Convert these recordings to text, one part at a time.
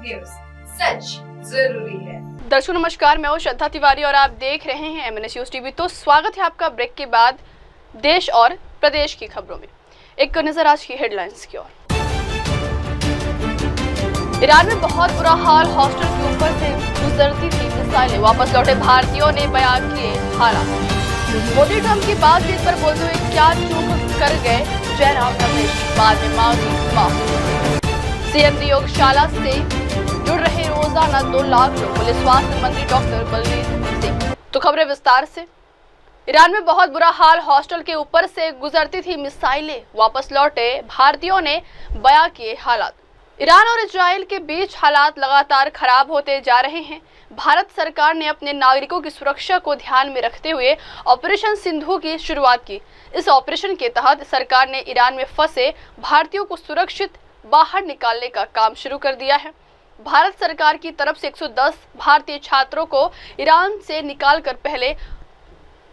News, सच जरूरी है। दर्शकों नमस्कार, मैं हूं श्रद्धा तिवारी और आप देख रहे हैं MNS न्यूज टीवी। तो स्वागत है आपका ब्रेक के बाद देश और प्रदेश की खबरों में। एक नजर आज की हेडलाइंस की ओर। ईरान में बहुत बुरा हाल, हॉस्टल के ऊपर से गुजरती थी मिसाइलें, वापस लौटे भारतीयों ने बयान किए हालात। मोदी ट्रंप की बातचीत पर बोलते हुए क्या चूक कर गए जयराम रमेश, बाद में मांगी माफी। सीएम प्रयोगशाला से जुड़ रहे रोजाना 2 लाख लोग, बोले स्वास्थ्य मंत्री डॉक्टर बलवीर सिंह। तो खबरें विस्तार से। ईरान में बहुत बुरा हाल, हॉस्टल के ऊपर से गुजरती थी मिसाइलें, वापस लौटे भारतीयों ने बयां किए हालात। ईरान और इजराइल के बीच हालात लगातार खराब होते जा रहे हैं। भारत सरकार ने अपने नागरिकों की सुरक्षा को ध्यान में रखते हुए ऑपरेशन सिंधु की शुरुआत की। इस ऑपरेशन के तहत सरकार ने ईरान में फंसे भारतीयों को सुरक्षित बाहर निकालने का काम शुरू कर दिया है। भारत सरकार की तरफ से 110 भारतीय छात्रों को ईरान से निकालकर पहले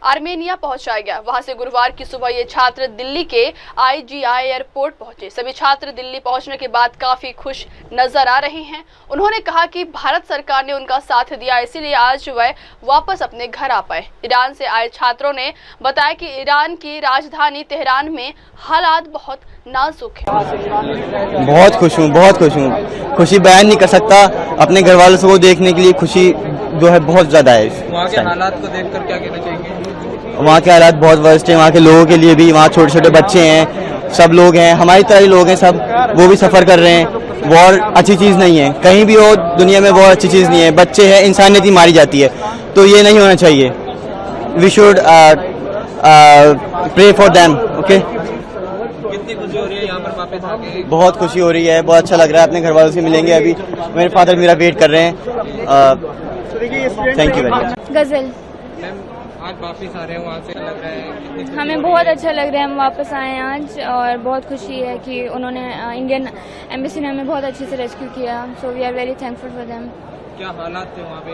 आर्मेनिया पहुंचाया गया। वहां से गुरुवार की सुबह ये छात्र दिल्ली के IGI एयरपोर्ट पहुंचे। सभी छात्र दिल्ली पहुंचने के बाद काफी खुश नजर आ रहे हैं। उन्होंने कहा कि भारत सरकार ने उनका साथ दिया, इसीलिए आज वह वापस अपने घर आ पाए। ईरान से आए छात्रों ने बताया कि ईरान की राजधानी तेहरान में हालात बहुत नाजुक है। बहुत खुश हूँ, खुशी बयान नहीं कर सकता। अपने घर वालों को देखने के लिए खुशी जो है बहुत ज्यादा है। वहाँ के हालात को देखकर क्या कहना चाहेंगे? वहाँ के हालात बहुत वर्स्ट हैं। वहाँ के लोगों के लिए भी, वहाँ छोटे छोटे बच्चे हैं, सब लोग हैं, हमारी तरह ही लोग हैं सब, वो भी सफर कर रहे हैं। वॉर अच्छी चीज नहीं है, कहीं भी हो दुनिया में वॉर अच्छी चीज नहीं है। बच्चे हैं, इंसानियत ही मारी जाती है, तो ये नहीं होना चाहिए। We should pray for them. Okay, कितनी खुशी हो रही है यहाँ पर वापस आके? बहुत खुशी हो रही है, बहुत अच्छा लग रहा है। अपने घर वालों से मिलेंगे अभी। मेरे फादर मेरा वेट कर रहे हैं। Thank you very much. गजल मैम, आज वापस आ रहे हैं, वहाँ से लग रहा है? हमें बहुत अच्छा लग रहा है, हम वापस आए हैं आज और बहुत खुशी है कि उन्होंने इंडियन एम्बेसी ने हमें बहुत अच्छे से रेस्क्यू किया। So we are very thankful for them. क्या हालात थे वहाँ पे,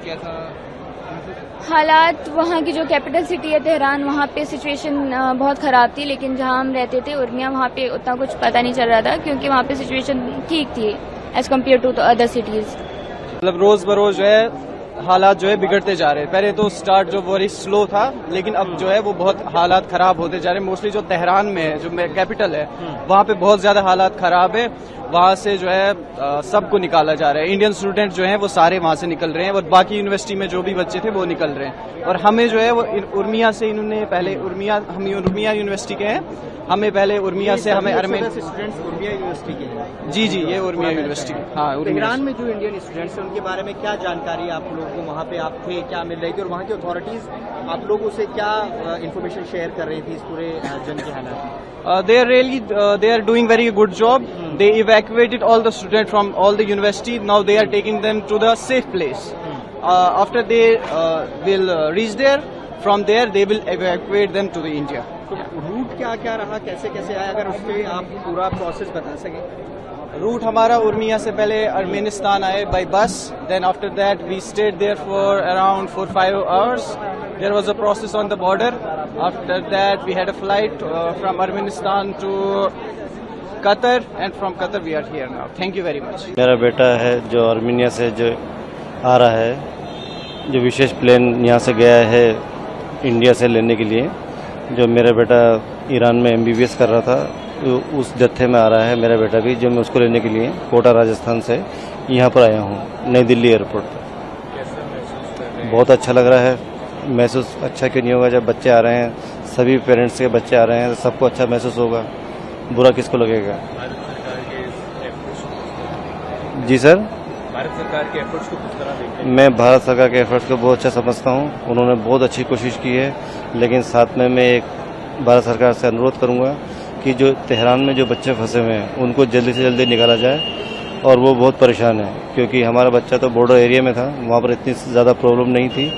कैसा हालात? वहाँ की जो कैपिटल सिटी है तेहरान, वहाँ पे सिचुएशन बहुत ख़राब थी, लेकिन जहाँ हम रहते थे उर्मिया, वहाँ पे उतना कुछ पता नहीं चल रहा था क्योंकि वहाँ पे सिचुएशन ठीक थी as compare to other cities. मतलब रोज बरोज जो है हालात जो है बिगड़ते जा रहे हैं। पहले तो स्टार्ट जो वेरी स्लो था, लेकिन अब जो है वो बहुत हालात खराब होते जा रहे हैं। मोस्टली जो तेहरान में है, जो कैपिटल है, वहाँ पे बहुत ज्यादा हालात खराब है। वहाँ से जो है सबको निकाला जा रहा है। इंडियन स्टूडेंट जो हैं वो सारे वहाँ से निकल रहे हैं और बाकी यूनिवर्सिटी में जो भी बच्चे थे वो निकल रहे हैं। और हमें जो है वो उर्मिया से इन्होंने पहले हम उर्मिया यूनिवर्सिटी के हैं, हमें पहले उर्मिया से हमें स्टूडेंट्स उर्मिया यूनिवर्सिटी के हैं। जी ये उर्मिया यूनिवर्सिटी। हाँ, ईरान में जो इंडियन स्टूडेंट्स हैं उनके बारे में क्या जानकारी आप लोगों को, वहाँ पे आप थे, क्या मिल रही थी और वहाँ की अथॉरिटीज आप लोगों से क्या इन्फॉर्मेशन शेयर कर रही थी इस पूरे जंग के हालात में? They are doing very good job. They evacuated all the students from all the university. Now they are taking them to the safe place. After they will reach there, from there they will evacuate them to the India. तो root क्या क्या रहा, कैसे कैसे आया, अगर उस पर आप पूरा प्रोसेस बता सकें? रूट हमारा उर्मिया से पहले अर्मेनिस्तान आए by bus, then after that we stayed there for around 4-5 hours. There was a process on the border. After that we had a flight from Armenistan to Qatar and from Qatar we are here now. Thank you very much. मेरा बेटा है जो Armenia से जो आ रहा है, जो विशेष plane यहाँ से गया है इंडिया से लेने के लिए। जो मेरा बेटा ईरान में MBBS कर रहा था, तो उस जत्थे में आ रहा है मेरा बेटा भी, जो मैं उसको लेने के लिए कोटा राजस्थान से यहाँ पर आया हूँ, नई दिल्ली एयरपोर्ट पर। बहुत अच्छा लग रहा है। महसूस अच्छा क्यों नहीं होगा, जब बच्चे आ रहे हैं, सभी पेरेंट्स के बच्चे आ रहे हैं, तो सबको अच्छा महसूस होगा, बुरा किसको लगेगा। जी सर, भारत सरकार के एफर्ट्स को किस तरह देखते हैं? मैं भारत सरकार के एफर्ट्स को बहुत अच्छा समझता हूँ। उन्होंने बहुत अच्छी कोशिश की है, लेकिन साथ में मैं एक भारत सरकार से अनुरोध करूँगा कि जो तेहरान में जो बच्चे फंसे हुए हैं उनको जल्दी से जल्दी निकाला जाए। और वो बहुत परेशान है क्योंकि हमारा बच्चा तो बॉर्डर एरिया में था, वहाँ पर इतनी ज़्यादा प्रॉब्लम नहीं थी,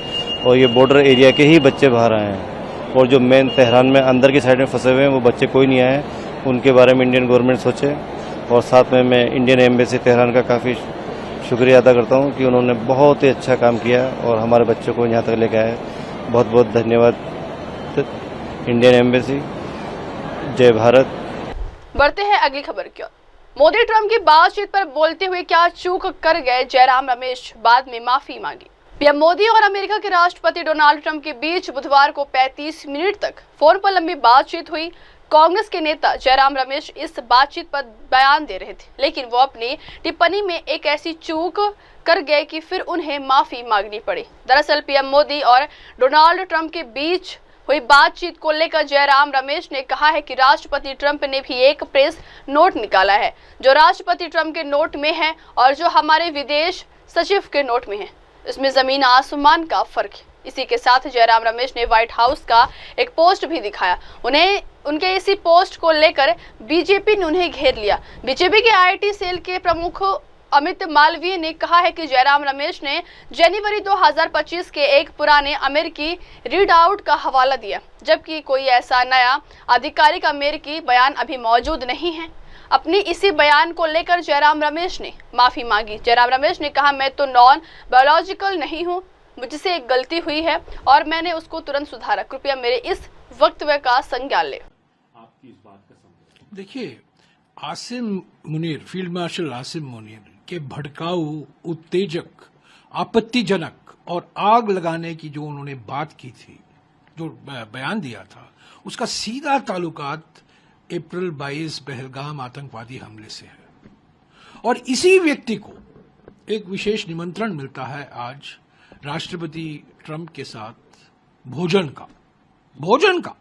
और ये बॉर्डर एरिया के ही बच्चे बाहर आए हैं। और जो मेन तेहरान में अंदर की साइड में फंसे हुए हैं वो बच्चे कोई नहीं आए। उनके बारे में इंडियन गवर्नमेंट सोचे। और साथ में मैं इंडियन एम्बेसी तेहरान का काफ़ी शुक्रिया अदा करता हूँ कि उन्होंने बहुत ही अच्छा काम किया और हमारे बच्चों को यहाँ तक लेकर आए। बहुत बहुत धन्यवाद इंडियन एम्बेसी। जय भारत। बढ़ते हैं अगली खबर की ओर। मोदी ट्रंप की बातचीत पर बोलते हुए क्या चूक कर गए जयराम रमेश, बाद में माफी मांगी। पीएम मोदी और अमेरिका के राष्ट्रपति डोनाल्ड ट्रंप के बीच बुधवार को 35 मिनट तक फोन पर लंबी बातचीत हुई। कांग्रेस के नेता जयराम रमेश इस बातचीत पर बयान दे रहे थे, लेकिन वो अपनी टिप्पणी में एक ऐसी चूक कर गए कि फिर उन्हें माफी मांगनी पड़ी। दरअसल पीएम मोदी और डोनाल्ड ट्रंप के बीच हुई बातचीत को लेकर जयराम रमेश ने कहा है कि राष्ट्रपति ट्रंप ने भी एक प्रेस नोट निकाला है जो राष्ट्रपति ट्रंप के नोट में है और जो हमारे विदेश सचिव के नोट में है। इसमें जमीन आसमान का फर्क है। इसी के साथ जयराम रमेश ने व्हाइट हाउस का एक पोस्ट भी दिखाया। उनके इसी पोस्ट को लेकर बीजेपी ने उन्हें घेर लिया। बीजेपी के आईटी सेल के प्रमुख अमित मालवीय ने कहा है कि जयराम रमेश ने जनवरी 2025 के एक पुराने अमेरिकी रीड आउट का हवाला दिया, जबकि कोई ऐसा नया आधिकारिक अमेरिकी बयान अभी मौजूद नहीं है। अपनी इसी बयान को लेकर जयराम रमेश ने माफी मांगी। जयराम रमेश ने कहा, मैं तो नॉन बायोलॉजिकल नहीं हूं, मुझसे एक गलती हुई है और मैंने उसको तुरंत सुधारा। कृपया मेरे इस वक्तव्य का संज्ञान ले। आपकी इस बात का समझ देखिए, आसिम मुनीर, फील्ड मार्शल आसिम मुनीर के भड़काऊ, उत्तेजक, आपत्तिजनक और आग लगाने की जो उन्होंने बात की थी, जो बयान दिया था, उसका सीधा ताल्लुकात अप्रैल 22 पहलगाम आतंकवादी हमले से है। और इसी व्यक्ति को एक विशेष निमंत्रण मिलता है आज राष्ट्रपति ट्रंप के साथ भोजन का,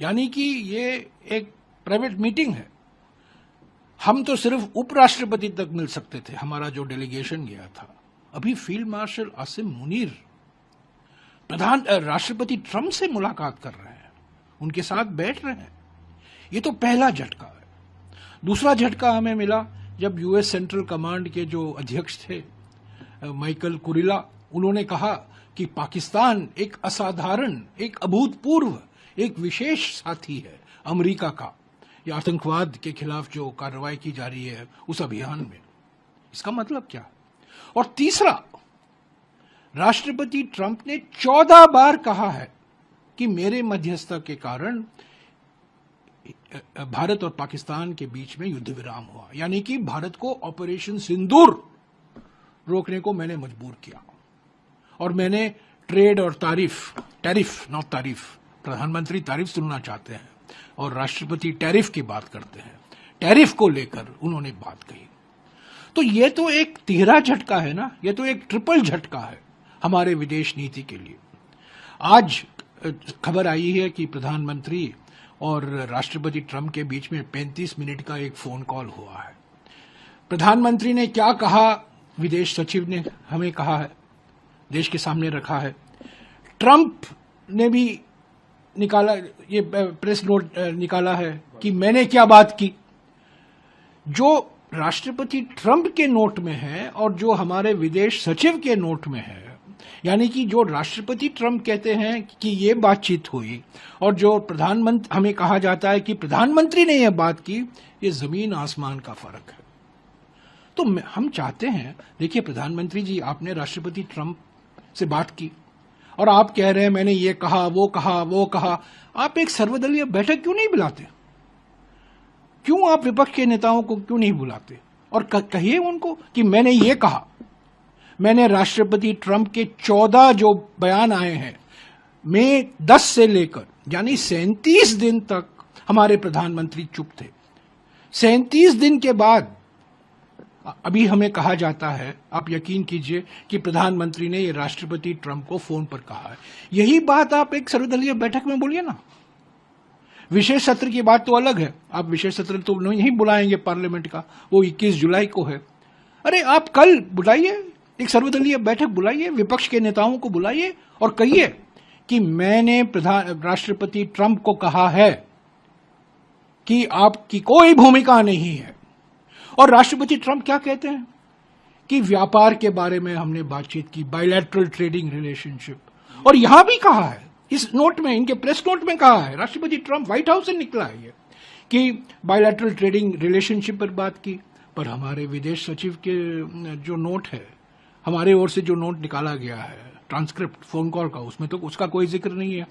यानी कि ये एक प्राइवेट मीटिंग है। हम तो सिर्फ उपराष्ट्रपति तक मिल सकते थे, हमारा जो डेलीगेशन गया था। अभी फील्ड मार्शल आसिम मुनीर राष्ट्रपति ट्रंप से मुलाकात कर रहे हैं, उनके साथ बैठ रहे हैं। ये तो पहला झटका है। दूसरा झटका हमें मिला जब यूएस सेंट्रल कमांड के जो अध्यक्ष थे माइकल कुरिला, उन्होंने कहा कि पाकिस्तान एक असाधारण, एक अभूतपूर्व, एक विशेष साथी है अमेरिका का, ये आतंकवाद के खिलाफ जो कार्रवाई की जा रही है उस अभियान में। इसका मतलब क्या? और तीसरा, राष्ट्रपति ट्रंप ने 14 बार कहा है कि मेरे मध्यस्थता के कारण भारत और पाकिस्तान के बीच में युद्ध विराम हुआ, यानी कि भारत को ऑपरेशन सिंदूर रोकने को मैंने मजबूर किया। और मैंने ट्रेड और टैरिफ नॉट तारीफ, प्रधानमंत्री तारीफ सुनना चाहते हैं और राष्ट्रपति टैरिफ की बात करते हैं, टैरिफ को लेकर उन्होंने बात कही। तो ये तो एक तिहरा झटका है ना, ये तो एक ट्रिपल झटका है हमारे विदेश नीति के लिए। आज खबर आई है कि प्रधानमंत्री और राष्ट्रपति ट्रंप के बीच में 35 मिनट का एक फोन कॉल हुआ है। प्रधानमंत्री ने क्या कहा, विदेश सचिव ने हमें कहा है, देश के सामने रखा है। ट्रंप ने भी निकाला, ये प्रेस नोट निकाला है कि मैंने क्या बात की। जो राष्ट्रपति ट्रंप के नोट में है और जो हमारे विदेश सचिव के नोट में है, यानी कि जो राष्ट्रपति ट्रंप कहते हैं कि ये बातचीत हुई और जो प्रधानमंत्री, हमें कहा जाता है कि प्रधानमंत्री ने यह बात की, ये जमीन आसमान का फर्क है। तो हम चाहते हैं, देखिए प्रधानमंत्री जी, आपने राष्ट्रपति ट्रंप से बात की और आप कह रहे हैं मैंने ये कहा, वो कहा। आप एक सर्वदलीय बैठक क्यों नहीं बुलाते? क्यों आप विपक्ष के नेताओं को क्यों नहीं बुलाते और कहिए उनको कि मैंने ये कहा। मैंने राष्ट्रपति ट्रंप के 14 जो बयान आए हैं, मई 10 से लेकर यानी 37 दिन तक हमारे प्रधानमंत्री चुप थे। 37 दिन के बाद अभी हमें कहा जाता है, आप यकीन कीजिए कि प्रधानमंत्री ने ये राष्ट्रपति ट्रंप को फोन पर कहा है। यही बात आप एक सर्वदलीय बैठक में बोलिए ना। विशेष सत्र की बात तो अलग है, आप विशेष सत्र तो नहीं बुलाएंगे पार्लियामेंट का, वो 21 जुलाई को है। अरे आप कल बुलाइए, एक सर्वदलीय बैठक बुलाइए, विपक्ष के नेताओं को बुलाइए और कहिए कि मैंने राष्ट्रपति ट्रंप को कहा है कि आपकी कोई भूमिका नहीं है। और राष्ट्रपति ट्रंप क्या कहते हैं कि व्यापार के बारे में हमने बातचीत की, बायलैटरल ट्रेडिंग रिलेशनशिप। और यहां भी कहा है, इस नोट में, इनके प्रेस नोट में कहा है, राष्ट्रपति ट्रंप, व्हाइट हाउस से निकला है ये, कि बायलैटरल ट्रेडिंग रिलेशनशिप पर बात की। पर हमारे विदेश सचिव के जो नोट है, हमारे ओर से जो नोट निकाला गया है, ट्रांसक्रिप्ट फोन कॉल का, उसमें तो उसका कोई जिक्र नहीं है।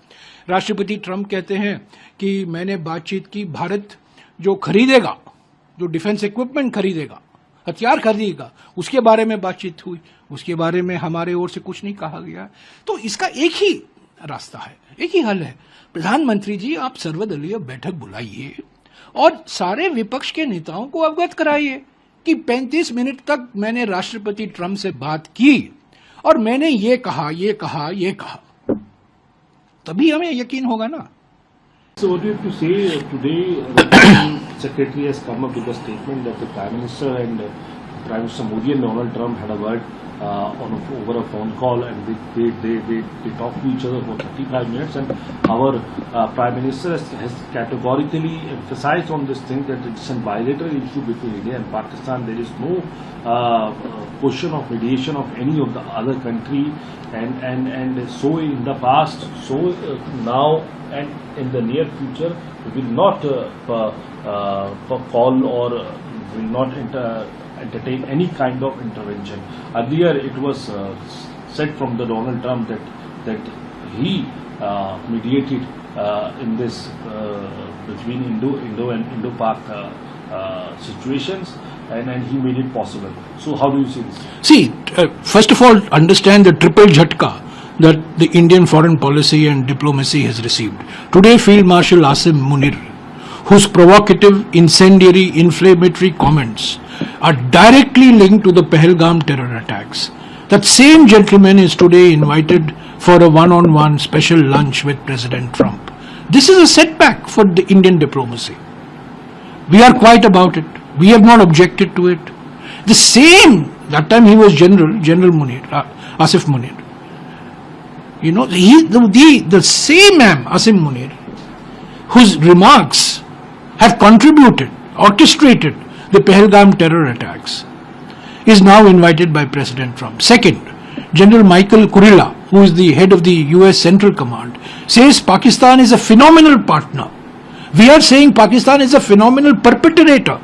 राष्ट्रपति ट्रंप कहते हैं कि मैंने बातचीत की, भारत जो खरीदेगा जो डिफेंस इक्विपमेंट खरीदेगा, हथियार खरीदेगा, उसके बारे में बातचीत हुई, उसके बारे में हमारे ओर से कुछ नहीं कहा गया। तो इसका एक ही रास्ता है, एक ही हल है। प्रधानमंत्री जी, आप सर्वदलीय बैठक बुलाइए और सारे विपक्ष के नेताओं को अवगत कराइए कि 35 मिनट तक मैंने राष्ट्रपति ट्रंप से बात की और मैंने ये कहा, ये कहा, ये कहा, तभी हमें यकीन होगा ना। So what do you have to say today? The Secretary has come up with a statement that the Prime Minister and Prime Minister Modi and Donald Trump had a word over a phone call, and they talked to each other for 35 minutes. And our Prime Minister has categorically emphasized on this thing that it's a bilateral issue between India and Pakistan. There is no question of mediation of any of the other country, and so in the past, so now, and in the near future, we will not call or will not entertain any kind of intervention. Earlier, it was said from the Donald Trump that he mediated in this between Indo and Indo-Pak situations, and he made it possible. So how do you see this? See, first of all, understand the triple jhatka that the Indian foreign policy and diplomacy has received. Today, Field Marshal Asim Munir, whose provocative, incendiary, inflammatory comments are directly linked to the Pahalgam terror attacks. That same gentleman is today invited for a one-on-one special lunch with President Trump. This is a setback for the Indian diplomacy. We are quiet about it. We have not objected to it. The same, that time he was General Munir, Asif Munir. You know, the same Asim Munir, whose remarks have contributed, orchestrated the Pahalgam terror attacks, is now invited by President Trump. Second, General Michael Kurilla, who is the head of the US Central Command, says Pakistan is a phenomenal partner. We are saying Pakistan is a phenomenal perpetrator.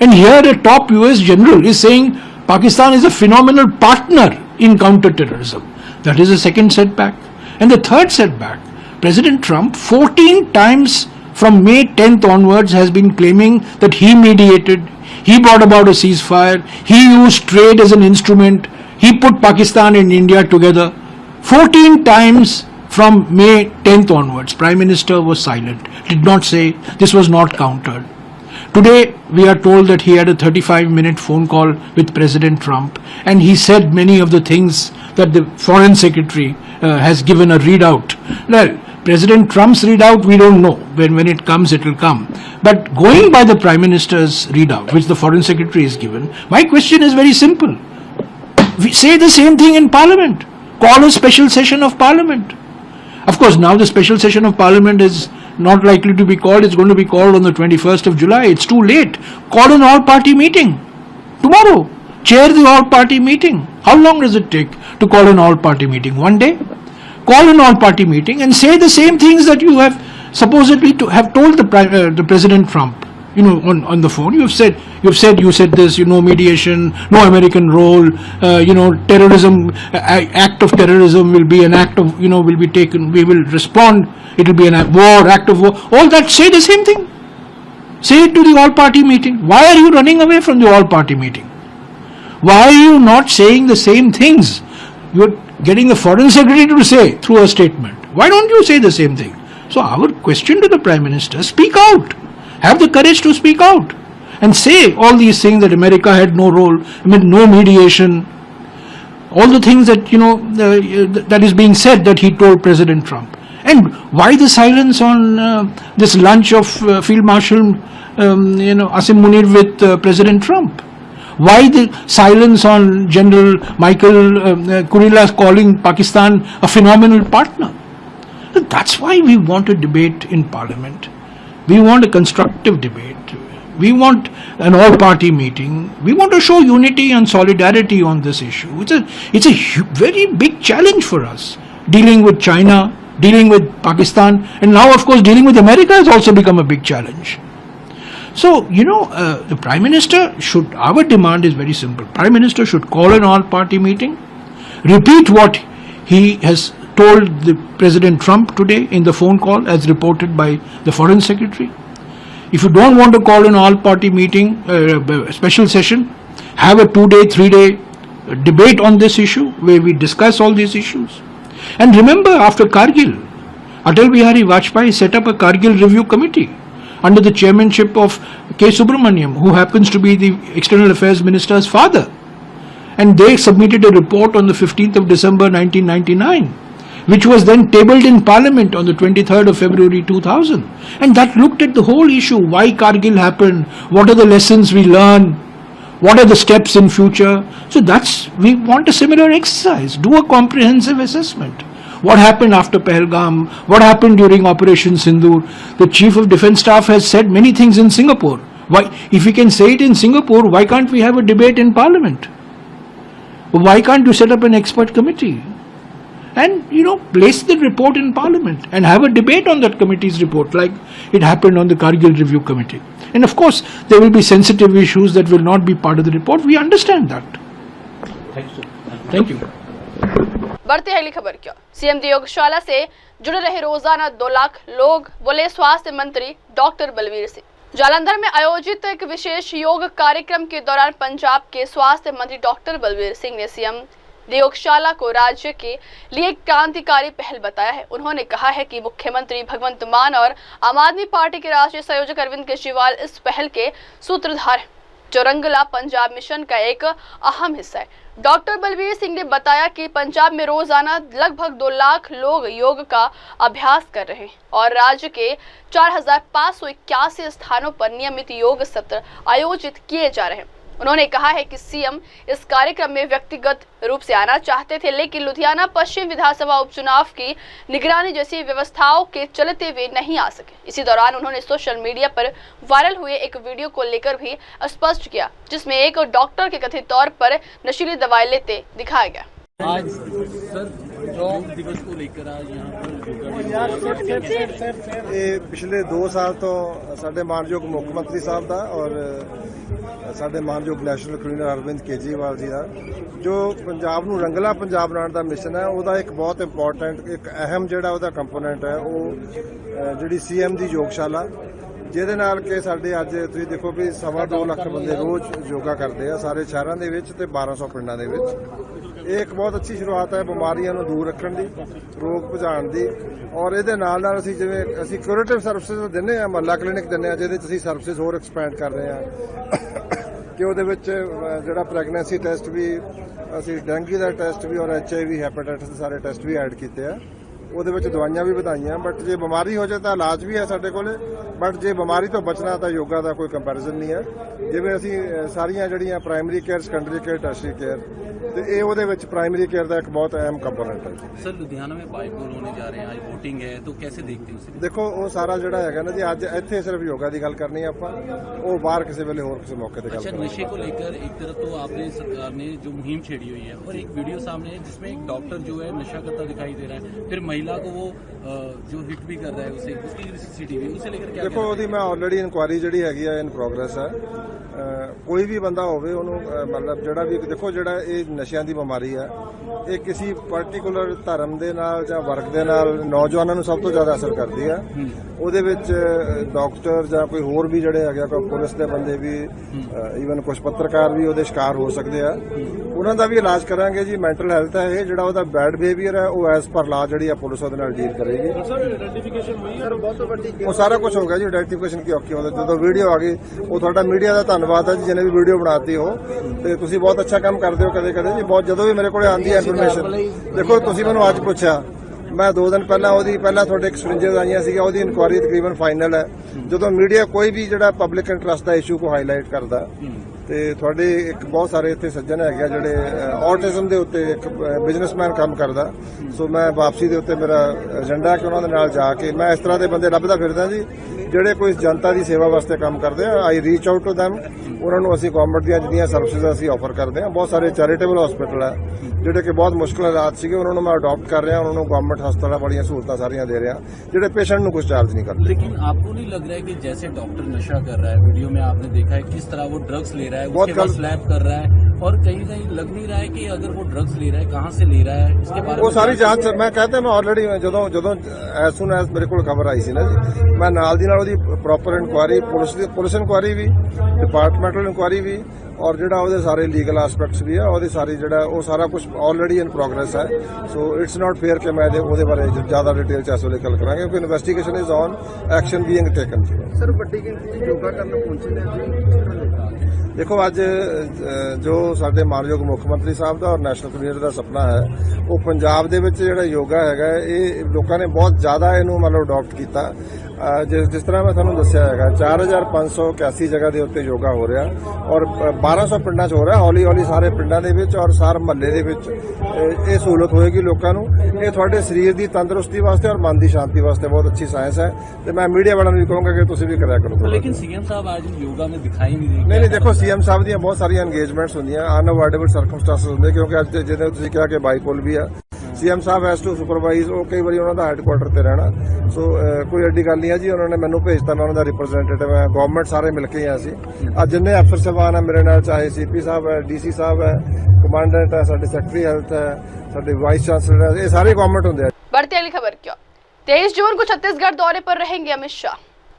And here a top US general is saying Pakistan is a phenomenal partner in counter-terrorism. That is the second setback. And the third setback, President Trump 14 times from May 10th onwards has been claiming that he mediated, he brought about a ceasefire, he used trade as an instrument, he put Pakistan and India together. 14 times from May 10th onwards, Prime Minister was silent, did not say, this was not countered. Today, we are told that he had a 35-minute phone call with President Trump, and he said many of the things that the Foreign Secretary has given a readout. Well, President Trump's readout, we don't know. When it comes, it will come. But going by the Prime Minister's readout, which the Foreign Secretary has given, my question is very simple. We say the same thing in Parliament. Call a special session of Parliament. Of course, now the special session of Parliament is not likely to be called. It's going to be called on the 21st of July. It's too late. Call an all-party meeting tomorrow. Chair the all-party meeting. How long does it take to call an all-party meeting? One day? Call an all-party meeting and say the same things that you have supposedly to have told the President Trump. You know, on the phone, you said this, you know, mediation, no American role, terrorism, act of terrorism will be an act of, will be taken, we will respond, it will be an act of war, all that, say the same thing. Say it to the all-party meeting. Why are you running away from the all-party meeting? Why are you not saying the same things you're getting the Foreign Secretary to say through a statement? Why don't you say the same thing? So our question to the Prime Minister, speak out. Have the courage to speak out and say all these things that America had no role, no mediation, all the things that, that is being said that he told President Trump. And why the silence on this lunch of Field Marshal, Asim Munir with President Trump? Why the silence on General Michael Kurilla calling Pakistan a phenomenal partner? That's why we want a debate in Parliament. We want a constructive debate. We want an all-party meeting. We want to show unity and solidarity on this issue. It's a very big challenge for us. Dealing with China, dealing with Pakistan, and now, of course, dealing with America has also become a big challenge. So, the Prime Minister our demand is very simple. Prime Minister should call an all-party meeting, repeat what he has told the President Trump today in the phone call as reported by the Foreign Secretary. If you don't want to call an all-party meeting, special session, have a 2-day, 3-day debate on this issue where we discuss all these issues. And remember, after Kargil, Atal Bihari Vajpayee set up a Kargil Review Committee under the chairmanship of K. Subramaniam, who happens to be the External Affairs Minister's father. And they submitted a report on the 15th of December 1999, which was then tabled in Parliament on the 23rd of February 2000. And that looked at the whole issue, why Kargil happened, what are the lessons we learn, what are the steps in future. So we want a similar exercise, do a comprehensive assessment. What happened after Pahalgam, what happened during Operation Sindoor. The Chief of Defence Staff has said many things in Singapore. Why, if we can say it in Singapore, why can't we have a debate in Parliament? Why can't you set up an expert committee and, place the report in Parliament and have a debate on that committee's report like it happened on the Kargil Review Committee? And of course, there will be sensitive issues that will not be part of the report. We understand that. Thank you. बढ़ते हैं अगली खबर की ओर। CM नियोगशाला से जुड़े रहे रोजाना 2 लाख लोग, बोले स्वास्थ्य मंत्री डॉक्टर बलवीर सिंह। जालंधर में आयोजित एक विशेष योग कार्यक्रम के दौरान पंजाब के स्वास्थ्य मंत्री डॉक्टर बलवीर सिंह ने सीएम नियोगशाला को राज्य के लिए क्रांतिकारी पहल बताया है। उन्होंने कहा है कि मुख्यमंत्री भगवंत मान और आम आदमी पार्टी के राष्ट्रीय संयोजक अरविंद केजरीवाल इस पहल के सूत्रधार हैं, जो रंगला पंजाब मिशन का एक अहम हिस्सा है। डॉक्टर बलवीर सिंह ने बताया कि पंजाब में रोजाना लगभग 2 लाख लोग योग का अभ्यास कर रहे हैं और राज्य के 4581 स्थानों पर नियमित योग सत्र आयोजित किए जा रहे हैं। उन्होंने कहा है कि सीएम इस कार्यक्रम में व्यक्तिगत रूप से आना चाहते थे, लेकिन लुधियाना पश्चिम विधानसभा उपचुनाव की निगरानी जैसी व्यवस्थाओं के चलते वे नहीं आ सके। इसी दौरान उन्होंने सोशल मीडिया पर वायरल हुए एक वीडियो को लेकर भी स्पष्ट किया, जिसमें एक डॉक्टर के कथित तौर पर नशीली दवाएं लेते दिखाया गया। आज सर योग दिवस को लेकर आज यहाँ पर पिछले 2 साल तो साडे मानयोग मुख्य मंत्री साहब का और साडे मानयोग नैशनल कन्वीनर अरविंद केजरीवाल जी का जो पंजाब नूं रंगला पंजाब बनाने का मिशन है, वह एक बहुत इंपॉर्टेंट एक अहम जिहड़ा उहदा कंपोनेंट है वो जिहड़ी सीएम दी योगशाला, ਜਿਹਦੇ ਨਾਲ ਕਿ ਸਾਡੇ ਅੱਜ ਤੁਸੀਂ ਦੇਖੋ ਵੀ 2.25 ਲੱਖ ਬੰਦੇ ਰੋਜ਼ ਯੋਗਾ ਕਰਦੇ ਆ ਸਾਰੇ ਸ਼ਹਿਰਾਂ ਦੇ ਵਿੱਚ ਤੇ 1200 ਪਿੰਡਾਂ ਦੇ ਵਿੱਚ। ਇਹ ਇੱਕ ਬਹੁਤ ਅੱਛੀ ਸ਼ੁਰੂਆਤ ਹੈ ਬਿਮਾਰੀਆਂ ਨੂੰ ਦੂਰ ਰੱਖਣ ਦੀ, ਰੋਗ ਭਜਾਉਣ ਦੀ। ਔਰ ਇਹਦੇ ਨਾਲ ਅਸੀਂ ਜਿਵੇਂ ਅਸੀਂ ਕਿਊਰੇਟਿਵ ਸਰਵਿਸਿਜ਼ ਦਿੰਦੇ ਆ, ਮਹੱਲਾ ਕਲੀਨਿਕ ਦਿੰਦੇ ਆ, ਜਿਹਦੇ 'ਚ ਅਸੀਂ ਸਰਵਿਸਿਜ਼ ਹੋਰ ਐਕਸਪੈਂਡ ਕਰ ਰਹੇ ਆ ਕਿ ਉਹਦੇ ਵਿੱਚ ਜਿਹੜਾ ਪ੍ਰੈਗਨੈਂਸੀ ਟੈਸਟ ਵੀ ਅਸੀਂ ਡੈਂਗੀ ਦਾ ਟੈਸਟ ਵੀ ਔਰ HIV ਹੈਪੇਟਾਈਟਸ ਦੇ ਸਾਰੇ ਟੈਸਟ ਵੀ ਐਡ ਕੀਤੇ ਆ। ਉਹਦੇ ਵਿੱਚ ਦਵਾਈਆਂ ਵੀ ਵਧਾਈਆਂ, ਬਟ ਜੇ ਬਿਮਾਰੀ ਹੋ ਜਾਏ ਤਾਂ ਇਲਾਜ ਵੀ ਹੈ ਸਾਡੇ ਕੋਲੇ, ਬਟ ਜੇ ਬਿਮਾਰੀ ਤੋਂ ਬਚਣਾ ਤਾਂ ਯੋਗਾ ਦਾ ਕੋਈ ਕੰਪੈਰੀਜ਼ਨ ਨਹੀਂ ਹੈ। ਜਿਵੇਂ ਅਸੀਂ ਸਾਰੀਆਂ ਜਿਹੜੀਆਂ primary care, secondary care, tertiary care ਤੇ ਇਹ ਉਹਦੇ ਵਿੱਚ ਪ੍ਰਾਇਮਰੀ ਕੇਅਰ ਦਾ ਇੱਕ ਬਹੁਤ ਅਹਿਮ ਕੰਪੋਨੈਂਟ ਹੈ। सर लुधियाना में बाइपोल होने जा रहे हैं, आज वोटिंग है, तो कैसे देखते हैं उसे? ਦੇਖੋ ਉਹ ਸਾਰਾ ਜਿਹੜਾ ਹੈਗਾ ਨਾ ਜੀ, ਅੱਜ ਇੱਥੇ ਸਿਰਫ ਯੋਗਾ ਦੀ ਗੱਲ ਕਰਨੀ ਆਪਾਂ, ਉਹ ਬਾਹਰ ਕਿਸੇ ਵੇਲੇ ਹੋਰ ਕਿਸੇ ਮੌਕੇ ਤੇ ਗੱਲ ਕਰਾਂਗੇ। नशे को लेकर एक तरफ तो आपने सरकार ने जो मुहिम छेड़ी हुई है और एक वीडियो सामने है जिसमें एक डॉक्टर जो है नशा करता दिखाई दे रहा है, फिर महिला को वो जो हिट भी कर रहा है उसे, उसकी CCTV उसे लेकर क्या? ਦੇਖੋ ਉਹਦੀ ਮੈਂ ਆਲਰੇਡੀ ਇਨਕੁਆਇਰੀ ਜਿਹੜੀ ਹੈਗੀ ਆ ਇਨ ਪ੍ਰੋਗਰੈਸ ਹੈ। ਕੋਈ ਵੀ ਬੰਦਾ ਹੋਵੇ ਉਹਨੂੰ ਮਤਲਬ ਜਿਹੜਾ ਵੀ ਦੇਖੋ ਜਿਹੜਾ ਇਹ ਨਸ਼ਿਆਂ ਦੀ ਬਿਮਾਰੀ ਹੈ ਇਹ ਕਿਸੇ ਪਾਰਟਿਕੂਲਰ ਧਰਮ ਦੇ ਨਾਲ ਜਾਂ ਵਰਗ ਦੇ ਨਾਲ ਨੌਜਵਾਨਾਂ ਨੂੰ ਸਭ ਤੋਂ ਜ਼ਿਆਦਾ ਅਸਰ ਕਰਦੀ ਹੈ। ਉਹਦੇ ਵਿੱਚ ਡਾਕਟਰ ਜਾਂ ਕੋਈ ਹੋਰ ਵੀ ਜਿਹੜੇ ਹੈਗੇ ਕੋਈ ਪੁਲਿਸ ਦੇ ਬੰਦੇ ਵੀ ਈਵਨ ਕੁਝ ਪੱਤਰਕਾਰ ਵੀ ਉਹਦੇ ਸ਼ਿਕਾਰ ਹੋ ਸਕਦੇ ਆ। ਉਹਨਾਂ ਦਾ ਵੀ ਇਲਾਜ ਕਰਾਂਗੇ ਜੀ। ਮੈਂਟਲ ਹੈਲਥ ਹੈ ਇਹ, ਜਿਹੜਾ ਉਹਦਾ ਬੈਡ ਬਿਹੇਵੀਅਰ ਹੈ ਉਹ ਐਜ਼ ਪਰ ਲਾ ਜਿਹੜੀ ਆ ਪੁਲਿਸ ਉਹਦੇ ਨਾਲ ਡੀਲ ਕਰੇਗੀ। ਉਹ ਸਾਰਾ ਕੁਝ ਹੋ ਗਿਆ ਜੀ। ਆਈਡੈਂਟੀਫਿਕੇਸ਼ਨ ਕੀ ਔਖੀ ਹੁੰਦਾ, ਜਦੋਂ ਵੀਡੀਓ ਆ ਗਈ ਉਹ ਤੁਹਾਡਾ ਮੀਡੀਆ ਦਾ ਧੰਨਵਾਦ ਹੈ ਜੀ ਜਿਹਨੇ ਵੀ ਵੀਡੀਓ ਬਣਾਤੀ ਹੋ, ਤੇ ਤੁਸੀਂ ਬਹੁਤ ਅੱਛਾ ਕੰਮ ਕਰਦੇ ਹੋ ਕਦੇ ਕਦੇ ਜੀ। ਬਹੁਤ ਜਦੋਂ ਵੀ ਮੇਰੇ ਕੋਲ ਆਉਂਦੀ ਹੈ ਇਨਫੋਰਮੇਸ਼ਨ, ਦੇਖੋ ਤੁਸੀਂ ਮੈਨੂੰ ਅੱਜ ਪੁੱਛਿਆ, ਮੈਂ 2 ਦਿਨ ਪਹਿਲਾਂ ਉਹਦੀ ਤੁਹਾਡੇ ਇੱਕ ਸਰਿੰਜੇ ਆਈਆਂ ਸੀਗੀਆਂ, ਉਹਦੀ ਇਨਕੁਆਇਰੀ ਤਕਰੀਬਨ ਫਾਈਨਲ ਹੈ। ਜਦੋਂ ਮੀਡੀਆ ਕੋਈ ਵੀ ਜਿਹੜਾ ਪਬਲਿਕ ਇੰਟਰਸਟ ਦਾ ਇਸ਼ੂ ਕੋ ਹਾਈਲਾਈਟ ਕਰਦਾ ਤੇ ਤੁਹਾਡੇ ਇੱਕ ਬਹੁਤ ਸਾਰੇ ਇੱਥੇ ਸੱਜਣ ਹੈਗੇ ਜਿਹੜੇ ਆਟਿਜ਼ਮ ਦੇ ਉੱਤੇ ਇੱਕ ਬਿਜ਼ਨਸਮੈਨ ਕੰਮ ਕਰਦਾ, ਸੋ ਮੈਂ ਵਾਪਸੀ ਦੇ ਉੱਤੇ ਮੇਰਾ ਏਜੰਡਾ ਕਿ ਉਹਨਾਂ ਦੇ ਨਾਲ ਜਾ ਕੇ ਮੈਂ ਇਸ ਤਰ੍ਹਾਂ ਦੇ ਬੰਦੇ ਲੱਭਦਾ ਫਿਰਦਾ ਜੀ ਜਿਹੜੇ ਕੋਈ ਜਨਤਾ ਦੀ ਸੇਵਾ ਵਾਸਤੇ ਕੰਮ ਕਰਦੇ ਆ। ਆਈ ਰੀਚ ਆਊਟ ਟੂ ਦੈਮ, ਉਹਨਾਂ ਨੂੰ ਅਸੀਂ ਗਵਰਨਮੈਂਟ ਦੀਆਂ ਜਿਹੜੀਆਂ ਸਰਵਿਸਿਜ਼ ਅਸੀਂ ਆਫਰ ਕਰਦੇ ਆ। ਬਹੁਤ ਸਾਰੇ ਚੈਰੀਟੇਬਲ ਹਸਪੀਟਲ ਹੈ ਜਿਹੜੇ ਕਿ ਬਹੁਤ ਮੁਸ਼ਕਲ ਹਾਲਾਤ ਸੀਗੇ, ਉਹਨਾਂ ਨੂੰ ਮੈਂ ਅਡਾਪਟ ਕਰ ਰਿਹਾ, ਉਹਨਾਂ ਨੂੰ ਗਵਰਨਮੈਂਟ ਹਸਪਤਾਲਾਂ ਵਾਲੀਆਂ ਸਹੂਲਤਾਂ ਸਾਰੀਆਂ ਦੇ ਰਿਹਾ, ਜਿਹੜੇ पेशेंट ਨੂੰ कुछ चार्ज नहीं करते। लेकिन आपको नहीं लग रहा है कि जैसे डॉक्टर नशा कर रहा है, वीडियो में आपने देखा है किस तरह वो ड्रग्स ले रहा है, बहुत उसके बाद स्लैप कर रहा है, और कहीं कहीं लग नहीं रहा है कि अगर वो ड्रग्स ले रहा है कहाँ से ले रहा है, इसके बारे वो में सारी जांच मैं कहता मैं ऑलरेडी ਜਦੋਂ ਐਸ ਸੂਨ ਐਸ ਮੇਰੇ ਕੋਲ ਖਬਰ ਆਈ ਸੀ ਨਾ ਜੀ, ਮੈਂ ਨਾਲ ਦੀ ਨਾਲ ਉਹਦੀ ਪ੍ਰੋਪਰ ਇਨਕੁਆਇਰੀ ਪੁਲਿਸ ਇਨਕੁਆਇਰੀ ਵੀ, ਡਿਪਾਰਟਮੈਂਟਲ ਇਨਕੁਆਇਰੀ ਵੀ, ਔਰ ਜਿਹੜਾ ਉਹਦੇ ਸਾਰੇ ਲੀਗਲ ਐਸਪੈਕਟਸ ਵੀ ਆ, ਉਹਦੀ ਸਾਰੀ ਜਿਹੜਾ ਉਹ ਸਾਰਾ ਕੁਝ ਆਲਰੇਡੀ ਇਨ ਪ੍ਰੋਗਰੈਸ ਹੈ। ਸੋ ਇਟਸ ਨਾਟ ਫੇਅਰ ਕਿ ਮੈਂ ਉਹਦੇ ਬਾਰੇ ਜ਼ਿਆਦਾ ਡਿਟੇਲ ਚ ਇਸ ਵੇਲੇ ਗੱਲ ਕਰਾਂਗੇ, ਕਿਉਂਕਿ investigation is on, action being taken. Sir ਵੱਡੀ ਗਿਣਤੀ ਚ ਯੋਗਾ ਕਰਨ ਪਹੁੰਚੇ ਨੇ। ਦੇਖੋ ਅੱਜ ਜੋ ਸਾਡੇ ਮਾਨਯੋਗ ਮੁੱਖ ਮੰਤਰੀ ਸਾਹਿਬ ਦਾ ਔਰ ਨੈਸ਼ਨਲ ਕਨਵੀਨਰ ਦਾ ਸੁਪਨਾ ਹੈ, ਉਹ ਪੰਜਾਬ ਦੇ ਵਿੱਚ ਜਿਹੜਾ ਯੋਗਾ ਹੈਗਾ ਇਹ ਲੋਕਾਂ ਨੇ ਬਹੁਤ ਜ਼ਿਆਦਾ ਇਹਨੂੰ ਮਤਲਬ ਅਡਾਪਟ ਕੀਤਾ। ਜਿਸ ਤਰ੍ਹਾਂ ਮੈਂ ਤੁਹਾਨੂੰ ਦੱਸਿਆ ਹੈਗਾ 4581 ਜਗ੍ਹਾ ਦੇ ਉੱਤੇ ਯੋਗਾ ਹੋ ਰਿਹਾ, ਔਰ 1200 ਪਿੰਡਾਂ 'ਚ ਹੋ ਰਿਹਾ। ਹੌਲੀ ਹੌਲੀ ਸਾਰੇ ਪਿੰਡਾਂ ਦੇ ਵਿੱਚ ਔਰ ਸਾਰੇ ਮਹੱਲੇ ਦੇ ਵਿੱਚ ਇਹ ਸਹੂਲਤ ਹੋਏਗੀ ਲੋਕਾਂ ਨੂੰ। ਇਹ ਤੁਹਾਡੇ ਸਰੀਰ ਦੀ ਤੰਦਰੁਸਤੀ ਵਾਸਤੇ ਔਰ ਮਨ ਦੀ ਸ਼ਾਂਤੀ ਵਾਸਤੇ ਬਹੁਤ ਅੱਛੀ ਸਾਇੰਸ ਹੈ, ਤੇ ਮੈਂ ਮੀਡੀਆ ਵਾਲਿਆਂ ਨੂੰ ਵੀ ਕਹੂੰਗਾ ਕਿ ਤੁਸੀਂ ਵੀ ਕਰਿਆ ਕਰੋ। लेकिन सीएम साहब आज योगा में दिखाई नहीं देंगे। ਨਹੀਂ ਦੇਖੋ ਸੀਐਮ ਸਾਹਿਬ ਦੀਆਂ ਬਹੁਤ ਸਾਰੀਆਂ ਇੰਗੇਜਮੈਂਟਸ ਹੁੰਦੀਆਂ, ਅਨਅਵੋਇਡੇਬਲ ਸਰਕਮਸਟੈਂਸਸ ਹੁੰਦੇ, ਕਿਉਂਕਿ ਅੱਜ ਜਿਹਦੇ ਤੁਸੀਂ ਕਿਹਾ ਕਿ ਬਾਈਪੋਲ ਵੀ ਆ। CM Sahib has to supervise, ਉਹ ਕਈ ਵਾਰੀ ਉਹਨਾਂ ਦਾ ਹੈੱਡਕੁਆਟਰ ਤੇ ਰਹਿਣਾ। ਸੋ ਕੋਈ ਐਡੀ ਗੱਲ ਨਹੀਂ ਹੈ ਜੀ, ਉਹਨਾਂ ਨੇ ਮੈਨੂੰ ਭੇਜਤਾ, ਮੈਂ ਉਹਨਾਂ ਦਾ ਰਿਪਰੈਜ਼ੈਂਟੇਟਿਵ ਹੈ। ਗਵਰਨਮੈਂਟ ਸਾਰੇ ਮਿਲ ਕੇ ਆਏ ਸੀ। ਅੱਜ ਜਿੰਨੇ ਅਫਸਰ ਸਾਹਿਬਾਨ ਹੈ ਮੇਰੇ ਨਾਲ, ਚਾਹੇ ਸੀਪੀ ਸਾਹਿਬ ਹੈ, ਡੀਸੀ ਸਾਹਿਬ ਹੈ, ਕਮਾਂਡੈਂਟ ਹੈ, ਸਾਡੇ ਸੈਕਟਰੀ ਹੈल्थ है, ਸਾਡੇ वाइस चांसलर है, ये सारे गवर्नमेंट होंगे। बढ़ती अगली खबर क्या, 23 जून को छत्तीसगढ़ दौरे पर रहेंगे अमित शाह।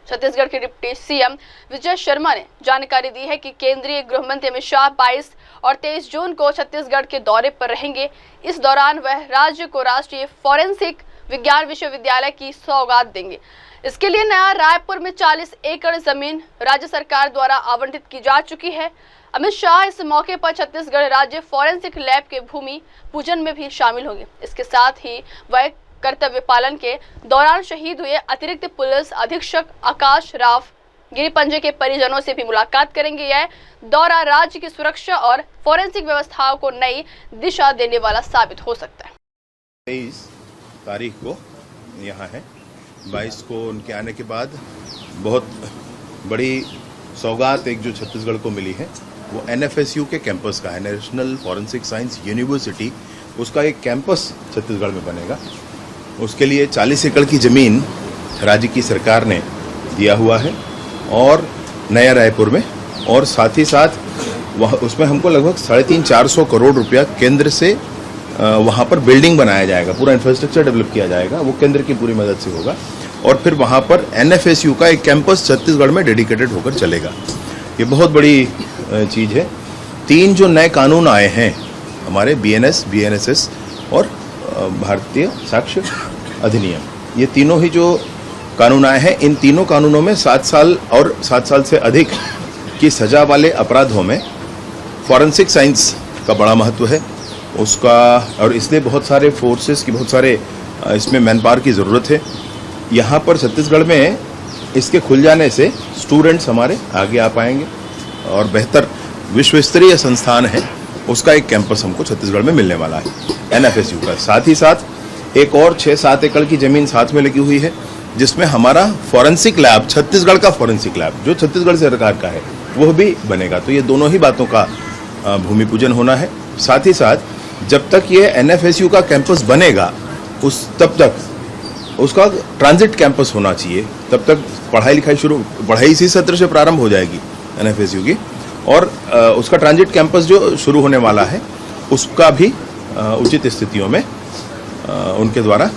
छत्तीसगढ़ के डिप्टी सीएम विजय शर्मा ने जानकारी दी है कि केंद्रीय गृह मंत्री अमित शाह 22 और 23 जून को छत्तीसगढ़ के दौरे पर रहेंगे। इस दौरान वह राज्य को राष्ट्रीय फॉरेंसिक विज्ञान विश्वविद्यालय की सौगात देंगे। इसके लिए नया रायपुर में 40 एकड़ जमीन राज्य सरकार द्वारा आवंटित की जा चुकी है। अमित शाह इस मौके पर छत्तीसगढ़ राज्य फॉरेंसिक लैब के भूमि पूजन में भी शामिल होंगे। इसके साथ ही वह कर्तव्य पालन के दौरान शहीद हुए अतिरिक्त पुलिस अधीक्षक आकाश राव गिरिपंजे के परिजनों से भी मुलाकात करेंगे। यह दौरा राज्य की सुरक्षा और फॉरेंसिक व्यवस्थाओं को नई दिशा देने वाला साबित हो सकता है। 23 तारीख को यहाँ है, 22 को उनके आने के बाद बहुत बड़ी सौगात एक जो छत्तीसगढ़ को मिली है वो NFSU के कैंपस का है, नेशनल फॉरेंसिक साइंस यूनिवर्सिटी। उसका एक कैंपस छत्तीसगढ़ में बनेगा। उसके लिए 40 एकड़ की ज़मीन राज्य की सरकार ने दिया हुआ है और नया रायपुर में, और साथ ही साथ वह उसमें हमको लगभग 350-400 करोड़ रुपया केंद्र से वहाँ पर बिल्डिंग बनाया जाएगा, पूरा इंफ्रास्ट्रक्चर डेवलप किया जाएगा, वो केंद्र की पूरी मदद से होगा। और फिर वहाँ पर NFSU का एक कैंपस छत्तीसगढ़ में डेडिकेटेड होकर चलेगा। ये बहुत बड़ी चीज़ है। 3 जो नए कानून आए हैं हमारे, BNS, BNSS और भारतीय साक्ष्य अधिनियम, ये तीनों ही जो कानून आए हैं, इन तीनों कानूनों में 7 साल और 7 साल से अधिक की सजा वाले अपराधों में फॉरेंसिक साइंस का बड़ा महत्व है उसका, और इसलिए बहुत सारे फोर्सेस की, बहुत सारे इसमें मैन पावर की ज़रूरत है। यहाँ पर छत्तीसगढ़ में इसके खुल जाने से स्टूडेंट्स हमारे आगे आ पाएंगे और बेहतर विश्व स्तरीय संस्थान है उसका एक कैंपस हमको छत्तीसगढ़ में मिलने वाला है NFSU का। साथ ही साथ एक और 6-7 एकड़ की ज़मीन साथ में लगी हुई है जिसमें हमारा फॉरेंसिक लैब, छत्तीसगढ़ का फॉरेंसिक लैब जो छत्तीसगढ़ सरकार का है वह भी बनेगा। तो ये दोनों ही बातों का भूमि पूजन होना है। साथ ही साथ जब तक ये NFSU का कैंपस बनेगा तब तक उसका ट्रांजिट कैंपस होना चाहिए, तब तक पढ़ाई इसी सत्र से प्रारंभ हो जाएगी NFSU की, और उसका ट्रांजिट कैंपस जो शुरू होने वाला है उसका भी उचित स्थितियों में उनके द्वारा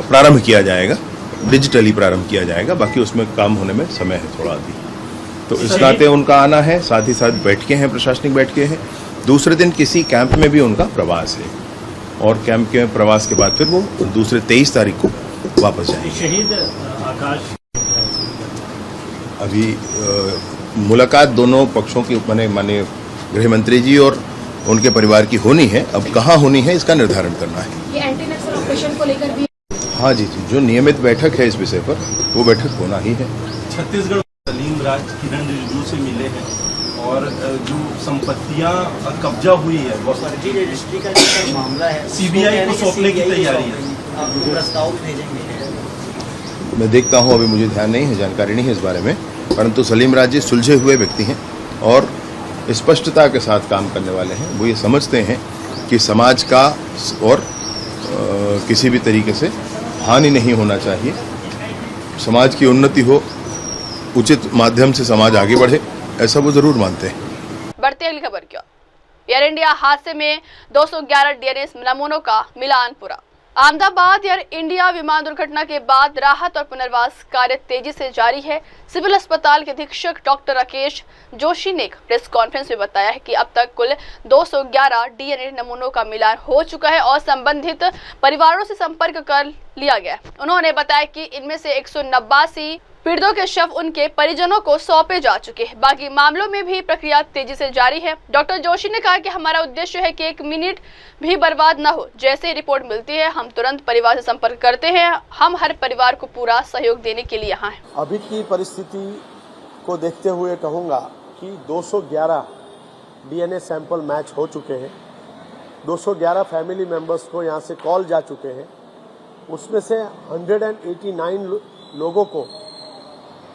प्रारंभ किया जाएगा, डिजिटली प्रारंभ किया जाएगा। बाकी उसमें काम होने में समय है थोड़ा अभी, तो इस नाते उनका आना है। साथ ही साथ बैठकें हैं, प्रशासनिक बैठकें हैं। दूसरे दिन किसी कैंप में भी उनका प्रवास है और कैंप के प्रवास के बाद फिर वो दूसरे 23 तारीख को वापस जाएंगे। शहीद आकाश अभी मुलाकात दोनों पक्षों की माननीय गृह मंत्री जी और उनके परिवार की होनी है। अब कहाँ होनी है इसका निर्धारण करना है। ये एंटी नक्सल ऑपरेशन को लेकर भी हाँ जी, जो नियमित बैठक है इस विषय पर वो बैठक होना ही है। छत्तीसगढ़ सलीम राज किरण रिजिजू से मिले हैं और जो संपत्तियां कब्जा हुई है बहुत सारी रजिस्ट्री का जो मामला है CBI को सौंपने की तैयारी है, प्रस्ताव भेजेंगे। मैं देखता हूँ, अभी मुझे ध्यान नहीं है, जानकारी नहीं है इस बारे में, परंतु सलीम राज जी सुलझे हुए व्यक्ति हैं और स्पष्टता के साथ काम करने वाले हैं। वो ये समझते हैं कि समाज का और किसी भी तरीके से हानि नहीं होना चाहिए, समाज की उन्नति हो, उचित माध्यम से समाज आगे बढ़े, ऐसा वो जरूर मानते हैं। बढ़ती अगली खबर की ओर। एयर इंडिया हादसे में 211 डीएनए नमूनों का मिलान पूरा। अहमदाबाद एयर इंडिया विमान दुर्घटना के बाद राहत और पुनर्वास कार्य तेजी से जारी है। सिविल अस्पताल के अधीक्षक डॉक्टर राकेश जोशी ने प्रेस कॉन्फ्रेंस में बताया है कि अब तक कुल 211 डीएनए नमूनों का मिलान हो चुका है और संबंधित परिवारों से संपर्क कर लिया गया। उन्होंने बताया कि इनमें से 189 पीड़ितों के शव उनके परिजनों को सौंपे जा चुके हैं। बाकी मामलों में भी प्रक्रिया तेजी से जारी है। डॉक्टर जोशी ने कहा कि हमारा उद्देश्य है कि 1 मिनट भी बर्बाद न हो। जैसे ही रिपोर्ट मिलती है हम तुरंत परिवार से संपर्क करते हैं। हम हर परिवार को पूरा सहयोग देने के लिए यहाँ हैं। अभी की परिस्थिति को देखते हुए कहूँगा कि 211 डीएनए सैंपल मैच हो चुके हैं। 211 फैमिली मेंबर्स को यहाँ से कॉल जा चुके हैं। उसमें से 189 लोगों को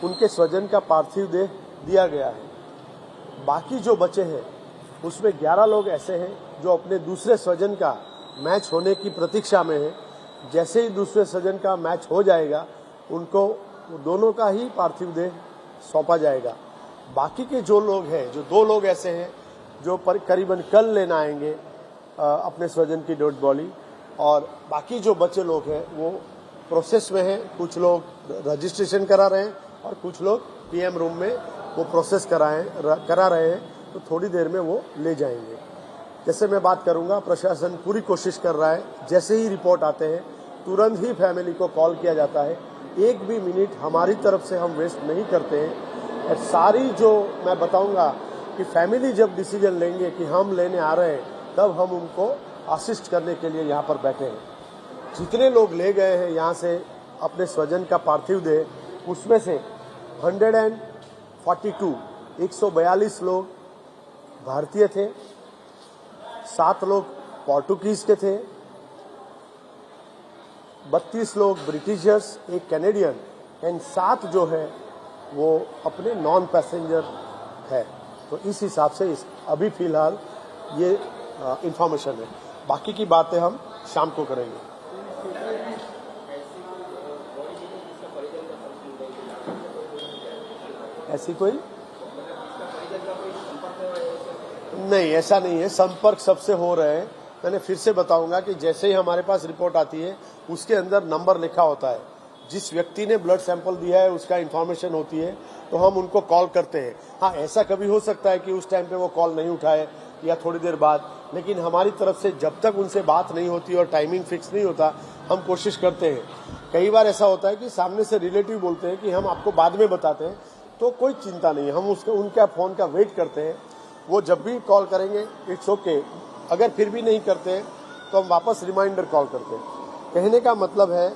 उनके स्वजन का पार्थिव देह दिया गया है। बाकी जो बचे हैं उसमें 11 लोग ऐसे हैं जो अपने दूसरे स्वजन का मैच होने की प्रतीक्षा में हैं। जैसे ही दूसरे स्वजन का मैच हो जाएगा उनको दोनों का ही पार्थिव देह सौंपा जाएगा। बाकी के जो लोग हैं, जो 2 लोग ऐसे हैं जो करीबन कल लेना आएंगे अपने स्वजन की डेड बॉडी, और बाकी जो बचे लोग हैं वो प्रोसेस में हैं। कुछ लोग रजिस्ट्रेशन करा रहे हैं और कुछ लोग पीएम रूम में वो प्रोसेस करा रहे हैं, तो थोड़ी देर में वो ले जाएंगे। जैसे मैं बात करूंगा, प्रशासन पूरी कोशिश कर रहा है। जैसे ही रिपोर्ट आते हैं तुरंत ही फैमिली को कॉल किया जाता है। 1 भी मिनट हमारी तरफ से हम वेस्ट नहीं करते हैं। और सारी जो मैं बताऊंगा कि फैमिली जब डिसीजन लेंगे कि हम लेने आ रहे हैं, तब हम उनको असिस्ट करने के लिए यहाँ पर बैठे हैं। जितने लोग ले गए हैं यहाँ से अपने स्वजन का पार्थिव देह, उसमें से 142 लोग भारतीय थे, 7 लोग पोर्टुगीज के थे, 32 लोग ब्रिटिशर्स, 1 कैनेडियन एंड 7 जो है वो अपने नॉन पैसेंजर है। तो इस हिसाब से अभी फिलहाल ये इंफॉर्मेशन है। बाकी की बातें हम शाम को करेंगे। ऐसी कोई नहीं, ऐसा नहीं है। संपर्क सबसे हो रहे हैं। मैंने फिर से बताऊंगा कि जैसे ही हमारे पास रिपोर्ट आती है उसके अंदर नंबर लिखा होता है। जिस व्यक्ति ने ब्लड सैंपल दिया है उसका इन्फॉर्मेशन होती है, तो हम उनको कॉल करते हैं। हाँ, ऐसा कभी हो सकता है कि उस टाइम पे वो कॉल नहीं उठाए या थोड़ी देर बाद, लेकिन हमारी तरफ से जब तक उनसे बात नहीं होती और टाइमिंग फिक्स नहीं होता, हम कोशिश करते हैं। कई बार ऐसा होता है कि सामने से रिलेटिव बोलते हैं कि हम आपको बाद में बताते हैं, तो कोई चिंता नहीं, हम उनका फोन का वेट करते हैं। वो जब भी कॉल करेंगे इट्स ओके। अगर फिर भी नहीं करते तो हम वापस रिमाइंडर कॉल करते हैं। कहने का मतलब है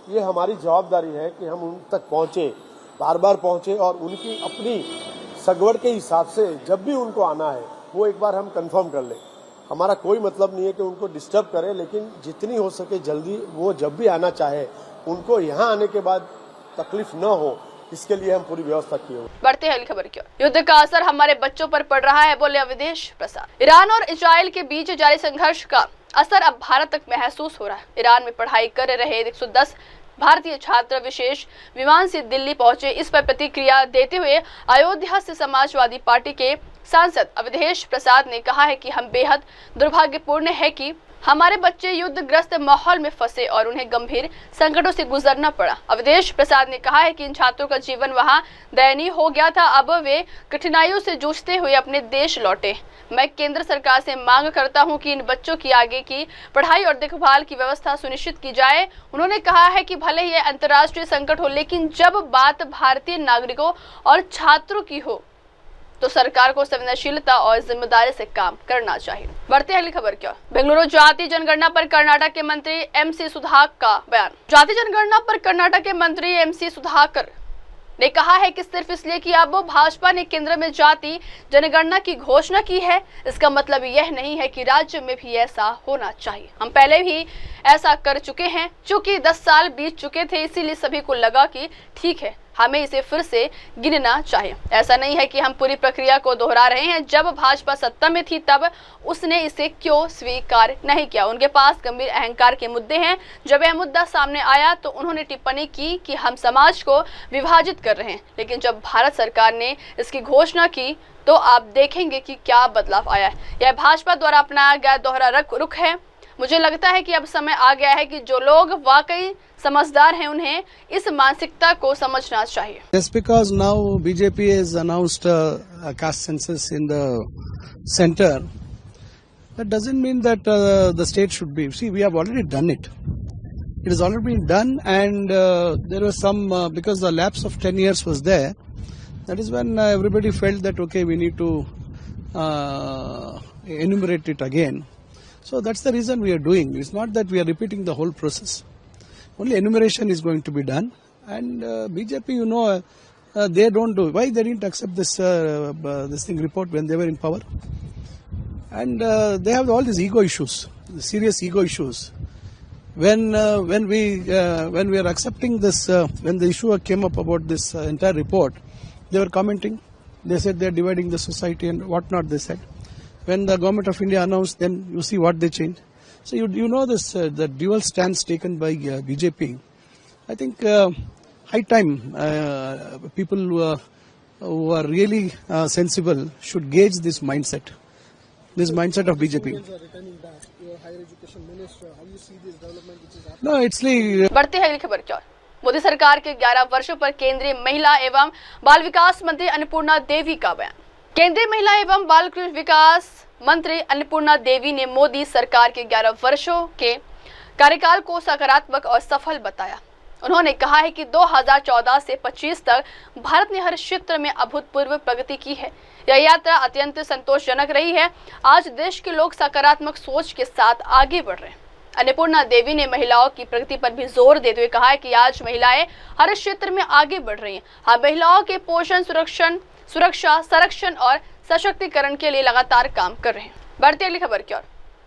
ये हमारी जवाबदारी है कि हम उन तक पहुंचे, बार बार पहुंचे, और उनकी अपनी सगवड़ के हिसाब से जब भी उनको आना है वो एक बार हम कंफर्म कर लें। हमारा कोई मतलब नहीं है कि उनको डिस्टर्ब करें, लेकिन जितनी हो सके जल्दी वो जब भी आना चाहे उनको यहाँ आने के बाद तकलीफ न हो, इसके लिए हम पूरी व्यवस्था की है। बढ़ते हैं अगली खबर की ओर। युद्ध का असर हमारे बच्चों पर पड़ रहा है, बोले अविदेश प्रसाद। ईरान और इजराइल के बीच जारी संघर्ष का असर अब भारत तक महसूस हो रहा है। ईरान में पढ़ाई कर रहे 110 भारतीय छात्र विशेष विमान से दिल्ली पहुंचे। इस पर प्रतिक्रिया देते हुए अयोध्या से समाजवादी पार्टी के सांसद अविदेश प्रसाद ने कहा है कि हम बेहद दुर्भाग्यपूर्ण है कि हमारे बच्चे युद्धग्रस्त माहौल में फंसे और उन्हें गंभीर संकटों से गुजरना पड़ा। अविदेश प्रसाद ने कहा है कि इन छात्रों का जीवन वहां दयनीय हो गया था, अब वे कठिनाइयों से जूझते हुए अपने देश लौटे। मैं केंद्र सरकार से मांग करता हूं कि इन बच्चों की आगे की पढ़ाई और देखभाल की व्यवस्था सुनिश्चित की जाए। उन्होंने कहा है कि भले ही अंतर्राष्ट्रीय संकट हो, लेकिन जब बात भारतीय नागरिकों और छात्रों की हो तो सरकार को संवेदनशीलता और जिम्मेदारी से काम करना चाहिए। बढ़ते हैं अगली खबर की ओर। बेंगलुरु जाति जनगणना पर कर्नाटक के मंत्री एमसी सुधाकर का बयान। जाति जनगणना पर कर्नाटक के मंत्री एमसी सुधाकर ने कहा है कि सिर्फ इसलिए कि अब भाजपा ने केंद्र में जाति जनगणना की घोषणा की है, इसका मतलब यह नहीं है कि राज्य में भी ऐसा होना चाहिए। हम पहले भी ऐसा कर चुके हैं। चूंकि 10 साल बीत चुके थे, इसीलिए सभी को लगा कि ठीक है, हमें इसे फिर से गिनना चाहिए। ऐसा नहीं है कि हम पूरी प्रक्रिया को दोहरा रहे हैं। जब भाजपा सत्ता में थी तब उसने इसे क्यों स्वीकार नहीं किया? उनके पास गंभीर अहंकार के मुद्दे हैं। जब यह मुद्दा सामने आया तो उन्होंने टिप्पणी की कि हम समाज को विभाजित कर रहे हैं, लेकिन जब भारत सरकार ने इसकी घोषणा की तो आप देखेंगे कि क्या बदलाव आया है। यह भाजपा द्वारा अपनाया गया दोहरा रुख है। मुझे लगता है कि अब समय आ गया है कि जो लोग वाकई समझदार हैं उन्हें इस मानसिकता को समझना चाहिए। Just because now BJP has announced a caste census in the center, that doesn't mean that the state should be. See, we have already done it. It has already been done, and there was some because the lapse of 10 years was there. That is when everybody felt that okay, we need to enumerate it again. So that's the reason we are doing. It's not that we are repeating the whole process. Only enumeration is going to be done. And BJP, you know, they don't do. Why they didn't accept this report when they were in power? And they have all these ego issues, serious ego issues. When we are accepting this, when the issue came up about this entire report, they were commenting. They said they are dividing the society and whatnot. They said. When the government of India announced, then you see what they changed. So you know this the dual stance taken by BJP. I think high time people who are really sensible should gauge this mindset of BJP. No, it's like बढ़ती है अगली खबर की ओर। मोदी सरकार के 11 वर्षों पर केंद्रीय महिला एवं बाल विकास मंत्री अन्नपूर्णा देवी का बयान। केंद्रीय महिला एवं बाल विकास मंत्री अन्नपूर्णा देवी ने मोदी सरकार के 11 वर्षों के कार्यकाल को सकारात्मक और सफल बताया। उन्होंने कहा है कि 2014 से 25 तक भारत ने हर क्षेत्र में अभूतपूर्व प्रगति की है। यह यात्रा अत्यंत संतोषजनक रही है। आज देश के लोग सकारात्मक सोच के साथ आगे बढ़ रहे हैं। अन्नपूर्णा देवी ने महिलाओं की प्रगति पर भी जोर देते हुए कहा है कि आज महिलाएं हर क्षेत्र में आगे बढ़ रही हैं। हम महिलाओं के पोषण, सुरक्षा, संरक्षण और सशक्तिकरण के लिए लगातार काम कर रहे हैं। बढ़ती अगली खबर की ओर।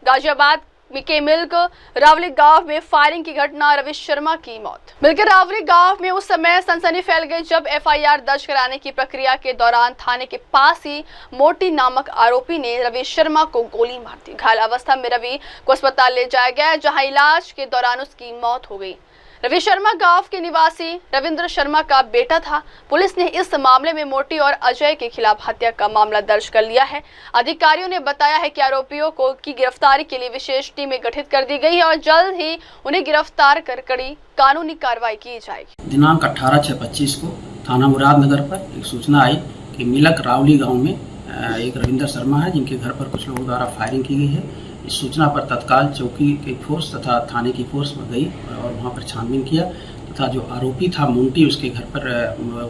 गाजियाबाद के मिल्क रावली गांव में फायरिंग की घटना, रवि शर्मा की मौत। मिल्क रावली गांव में उस समय सनसनी फैल गई जब एफआईआर दर्ज कराने की प्रक्रिया के दौरान थाने के पास ही मोटी नामक आरोपी ने रवि शर्मा को गोली मार दी। घायल अवस्था में रवि को अस्पताल ले जाया गया, जहां इलाज के दौरान उसकी मौत हो गई। रवि शर्मा गांव के निवासी रविंद्र शर्मा का बेटा था। पुलिस ने इस मामले में मोटी और अजय के खिलाफ हत्या का मामला दर्ज कर लिया है। अधिकारियों ने बताया है कि आरोपियों की गिरफ्तारी के लिए विशेष टीमें गठित कर दी गई है और जल्द ही उन्हें गिरफ्तार कर कड़ी कानूनी कार्रवाई की जाएगी। दिनांक 18/6/25 को थाना मुरादनगर पर एक सूचना आई कि मिलक रावली गाँव में एक रविंद्र शर्मा है, जिनके घर पर कुछ लोगों द्वारा फायरिंग की गई है। इस सूचना पर तत्काल चौकी की फोर्स तथा थाने की फोर्स गई और वहां पर छानबीन किया तथा जो आरोपी था मुंटी, उसके घर पर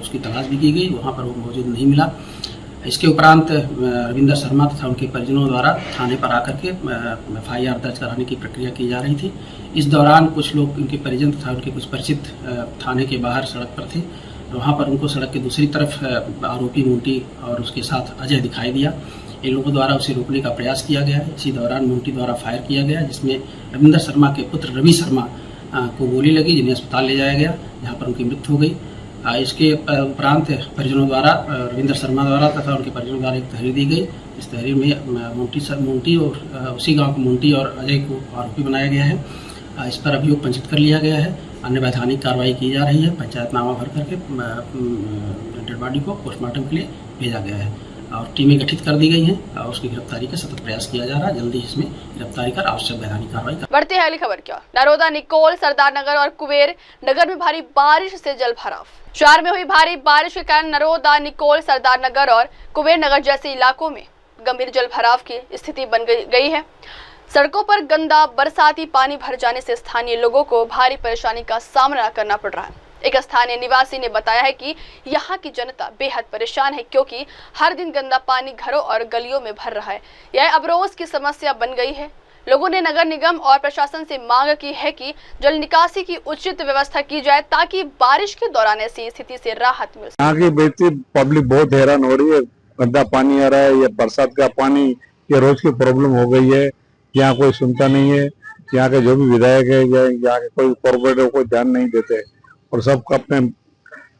उसकी तलाश भी की गई। वहां पर वो मौजूद नहीं मिला। इसके उपरांत रविंद्र शर्मा तथा उनके परिजनों द्वारा थाने पर आकर के एफआईआर दर्ज कराने की प्रक्रिया की जा रही थी। इस दौरान कुछ लोग, उनके परिजन तथा उनके कुछ परिचित थाने के बाहर सड़क पर थे। वहाँ पर उनको सड़क के दूसरी तरफ आरोपी मुंटी और उसके साथ अजय दिखाई दिया। इन लोगों द्वारा उसे रोकने का प्रयास किया गया है। इसी दौरान मुंटी द्वारा फायर किया गया, जिसमें रविंद्र शर्मा के पुत्र रवि शर्मा को गोली लगी, जिन्हें अस्पताल ले जाया गया, जहां पर उनकी मृत्यु हो गई। इसके उपरांत परिजनों द्वारा, रविंद्र शर्मा द्वारा तथा उनके परिजनों द्वारा एक तहरीर दी गई। इस तहरीर में मुंटी और उसी गाँव को मुंटी और अजय को आरोपी बनाया गया है। इस पर अभियोग पंजीकृत कर लिया गया है। अन्य वैधानिक कार्रवाई की जा रही है। पंचायतनामा भर करके डेड बॉडी को पोस्टमार्टम के लिए भेजा गया है और टीमें गठित कर दी गई हैं और उसकी गिरफ्तारी का सतत प्रयास किया जा रहा है। जल्दी इसमें गिरफ्तारी कर आवश्यक वैधानिक कार्रवाई कर। बढ़ते हैं अगली खबर क्या। नरोदा, निकोल, सरदार नगर और कुबेर नगर में भारी बारिश से जल भराव। 4 में हुई भारी बारिश के कारण नरोदा, निकोल, सरदार नगर और कुबेर नगर जैसे इलाकों में गंभीर जल भराव की स्थिति बन गई है। सड़कों पर गंदा बरसाती पानी भर जाने से स्थानीय लोगों को भारी परेशानी का सामना करना पड़ रहा है। एक स्थानीय निवासी ने बताया है कि यहाँ की जनता बेहद परेशान है, क्योंकि हर दिन गंदा पानी घरों और गलियों में भर रहा है। यह अब रोज की समस्या बन गई है। लोगों ने नगर निगम और प्रशासन से मांग की है कि जल निकासी की उचित व्यवस्था की जाए, ताकि बारिश के दौरान ऐसी स्थिति से राहत मिल सके। यहाँ की बेहतरी पब्लिक बहुत हैरान हो रही है। गंदा पानी आ रहा है, ये बरसात का पानी, ये रोज की प्रॉब्लम हो गई है। यहाँ कोई सुनता नहीं है। यहाँ के जो भी विधायक है या यहाँ के कोई कॉर्पोरेटर कोई ध्यान नहीं देते और सबको अपने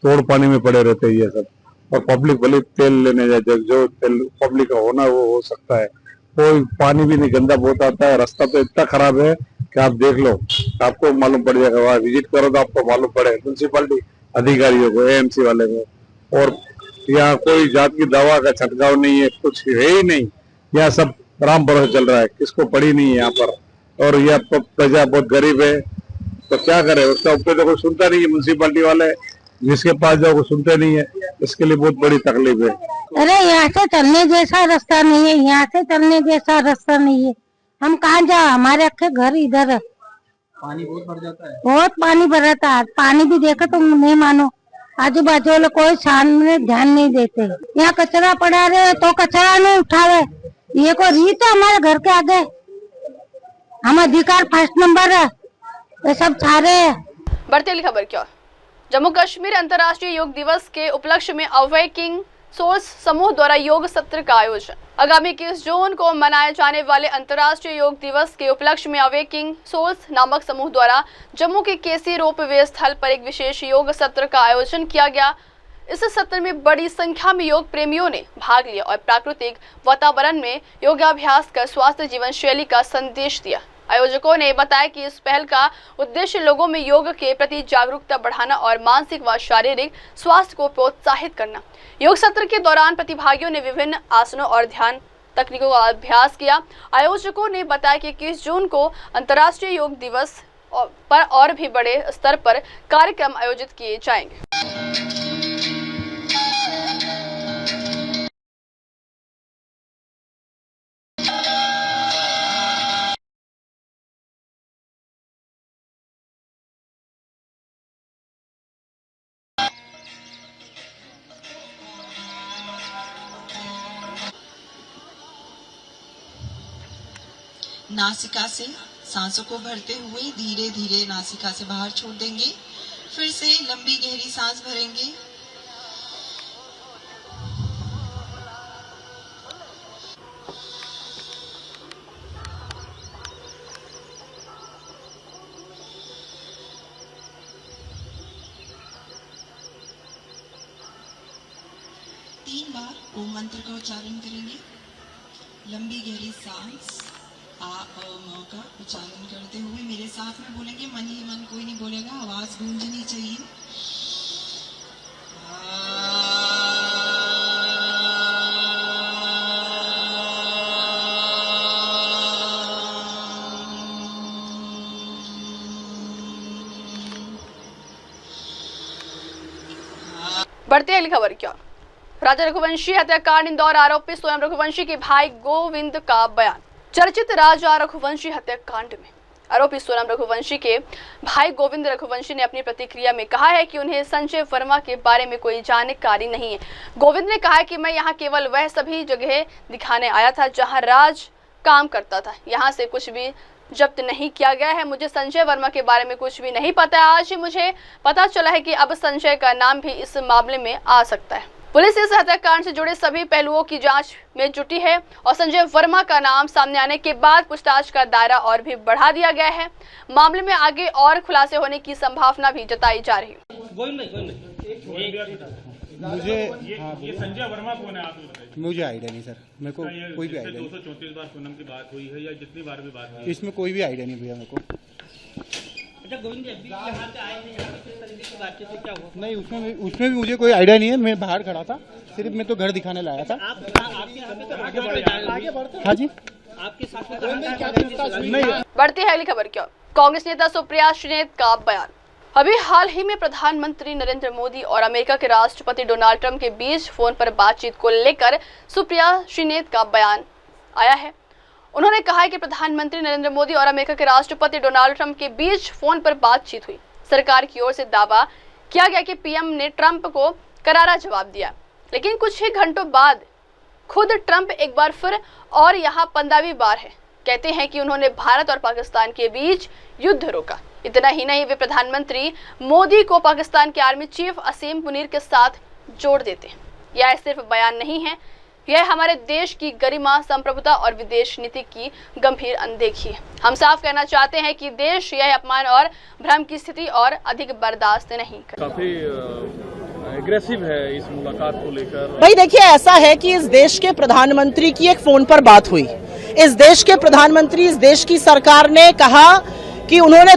तोड़ पानी में पड़े रहते हैं ये सब। और पब्लिक भले तेल लेने जाए, जो तेल पब्लिक का होना वो हो सकता है, कोई पानी भी नहीं, गंदा बहुत आता है। रास्ता तो इतना खराब है कि आप देख लो, आपको मालूम पड़ जाएगा, वहाँ विजिट करो तो आपको मालूम पड़े म्यूनसिपालिटी अधिकारियों को, एएमसी वाले को। और यहाँ कोई जात की दवा का छंटकाव नहीं है, कुछ है ही नहीं। यहाँ सब राम भरोसे चल रहा है, किसको पड़ी नहीं है यहाँ पर। और यह प्रजा बहुत गरीब है, तो क्या करे, उसका ऊपर तो कोई सुनता नहीं है। म्यूनसिपालिटी वाले जिसके पास जाओ वो सुनते नहीं है, इसके लिए बहुत बड़ी तकलीफ है। अरे यहाँ से चलने जैसा रास्ता नहीं है, यहाँ से चलने जैसा रास्ता नहीं है। हम कहाँ जाओ, हमारे अक्खे घर इधर है। पानी बहुत भर जाता है, बहुत पानी भर जाता है। पानी भी देखो तो नहीं मानो, आजू बाजू वाले कोई सामने ध्यान नहीं देते। यहाँ कचरा पड़ा रहे तो कचरा नहीं उठावे, ये को रीत है हमारे घर के आगे। हम अधिकार फर्स्ट नंबर है, ये सब सारे है। बढ़ती अगली खबर क्या, जम्मू कश्मीर अंतर्राष्ट्रीय योग दिवस के उपलक्ष्य में अवेकिंग सोल्स समूह द्वारा योग सत्र का आयोजन। आगामी 21 जून को मनाए जाने वाले अंतर्राष्ट्रीय योग दिवस के उपलक्ष्य में अवेकिंग सोल्स नामक समूह द्वारा जम्मू के केसी रोपवे स्थल पर एक विशेष योग सत्र का आयोजन किया गया। इस सत्र में बड़ी संख्या में योग प्रेमियों ने भाग लिया और प्राकृतिक वातावरण में योगाभ्यास कर स्वास्थ्य जीवन शैली का संदेश दिया। आयोजकों ने बताया कि इस पहल का उद्देश्य लोगों में योग के प्रति जागरूकता बढ़ाना और मानसिक व शारीरिक स्वास्थ्य को प्रोत्साहित करना। योग सत्र के दौरान प्रतिभागियों ने विभिन्न आसनों और ध्यान तकनीकों का अभ्यास किया। आयोजकों ने बताया कि 21 जून को अंतर्राष्ट्रीय योग दिवस पर और भी बड़े स्तर पर कार्यक्रम आयोजित किए जाएंगे। नासिका से सांसों को भरते हुए धीरे धीरे नासिका से बाहर छोड़ देंगे। फिर से लंबी गहरी सांस भरेंगे। तीन बार ओम मंत्र का उच्चारण करेंगे। लंबी गहरी सांस आ म का उच्चारण करते हुए मेरे साथ में बोलेंगे। मन ही मन, कोई नहीं बोलेगा, आवाज गूंजनी चाहिए। बढ़ती अगली खबर क्या, राजा रघुवंशी हत्याकांड इंदौर आरोपी स्वयं रघुवंशी के भाई गोविंद का बयान। चर्चित राजा रघुवंशी हत्याकांड में आरोपी सोनम रघुवंशी के भाई गोविंद रघुवंशी ने अपनी प्रतिक्रिया में कहा है कि उन्हें संजय वर्मा के बारे में कोई जानकारी नहीं है। गोविंद ने कहा है कि मैं यहाँ केवल वह सभी जगह दिखाने आया था जहाँ राज काम करता था, यहाँ से कुछ भी जब्त नहीं किया गया है। मुझे संजय वर्मा के बारे में कुछ भी नहीं पता है। आज ही मुझे पता चला है कि अब संजय का नाम भी इस मामले में आ सकता है। पुलिस इस हत्याकांड से जुड़े सभी पहलुओं की जांच में जुटी है और संजय वर्मा का नाम सामने आने के बाद पूछताछ का दायरा और भी बढ़ा दिया गया है। मामले में आगे और खुलासे होने की संभावना भी जताई जा रही है। मुझे ये संजय वर्मा कौन है, आप बताइए। मुझे आइडिया नहीं सर, मेरे को कोई भी आइडिया नहीं। 234 बार सोनम की बात हुई है या जितनी बार भी बात हुई, इसमें कोई भी आइडिया नहीं भैया मेरे को। गोविंद जी यहाँ पे आए थे, किस तरीके की बातचीत क्या हुआ? नहीं, उसमें भी मुझे कोई आइडिया नहीं है। मैं बाहर खड़ा था, सिर्फ मैं तो घर दिखाने लाया था। हाँ जी, आपके साथ नहीं। बढ़ती है अगली खबर क्या, कांग्रेस नेता सुप्रिया श्रीनेत का बयान। अभी हाल ही में प्रधानमंत्री नरेंद्र मोदी और अमेरिका के राष्ट्रपति डोनाल्ड ट्रंप के बीच फोन पर बातचीत को लेकर सुप्रिया श्रीनेत का बयान आया है। उन्होंने कहा है कि प्रधानमंत्री नरेंद्र मोदी और अमेरिका के राष्ट्रपति डोनाल्ड ट्रंप के बीच फोन पर बातचीत हुई। सरकार की ओर से दावा किया गया कि पीएम ने ट्रंप को करारा जवाब दिया, लेकिन कुछ ही घंटों बाद खुद ट्रंप एक बार फिर और यहाँ 15वीं बार है कहते हैं कि उन्होंने भारत और पाकिस्तान के बीच युद्ध रोका। इतना ही नहीं, वे प्रधानमंत्री मोदी को पाकिस्तान के आर्मी चीफ असीम मुनीर के साथ जोड़ देते हैं। यह सिर्फ बयान नहीं है, यह हमारे देश की गरिमा, संप्रभुता और विदेश नीति की गंभीर अनदेखी है। हम साफ कहना चाहते हैं कि देश यह अपमान और भ्रम की स्थिति और अधिक बर्दाश्त नहीं कर। काफी एग्रेसिव है इस मुलाकात को लेकर। भाई देखिए, ऐसा है कि इस देश के प्रधानमंत्री की एक फोन पर बात हुई। इस देश के प्रधानमंत्री, इस देश की सरकार ने कहा कि उन्होंने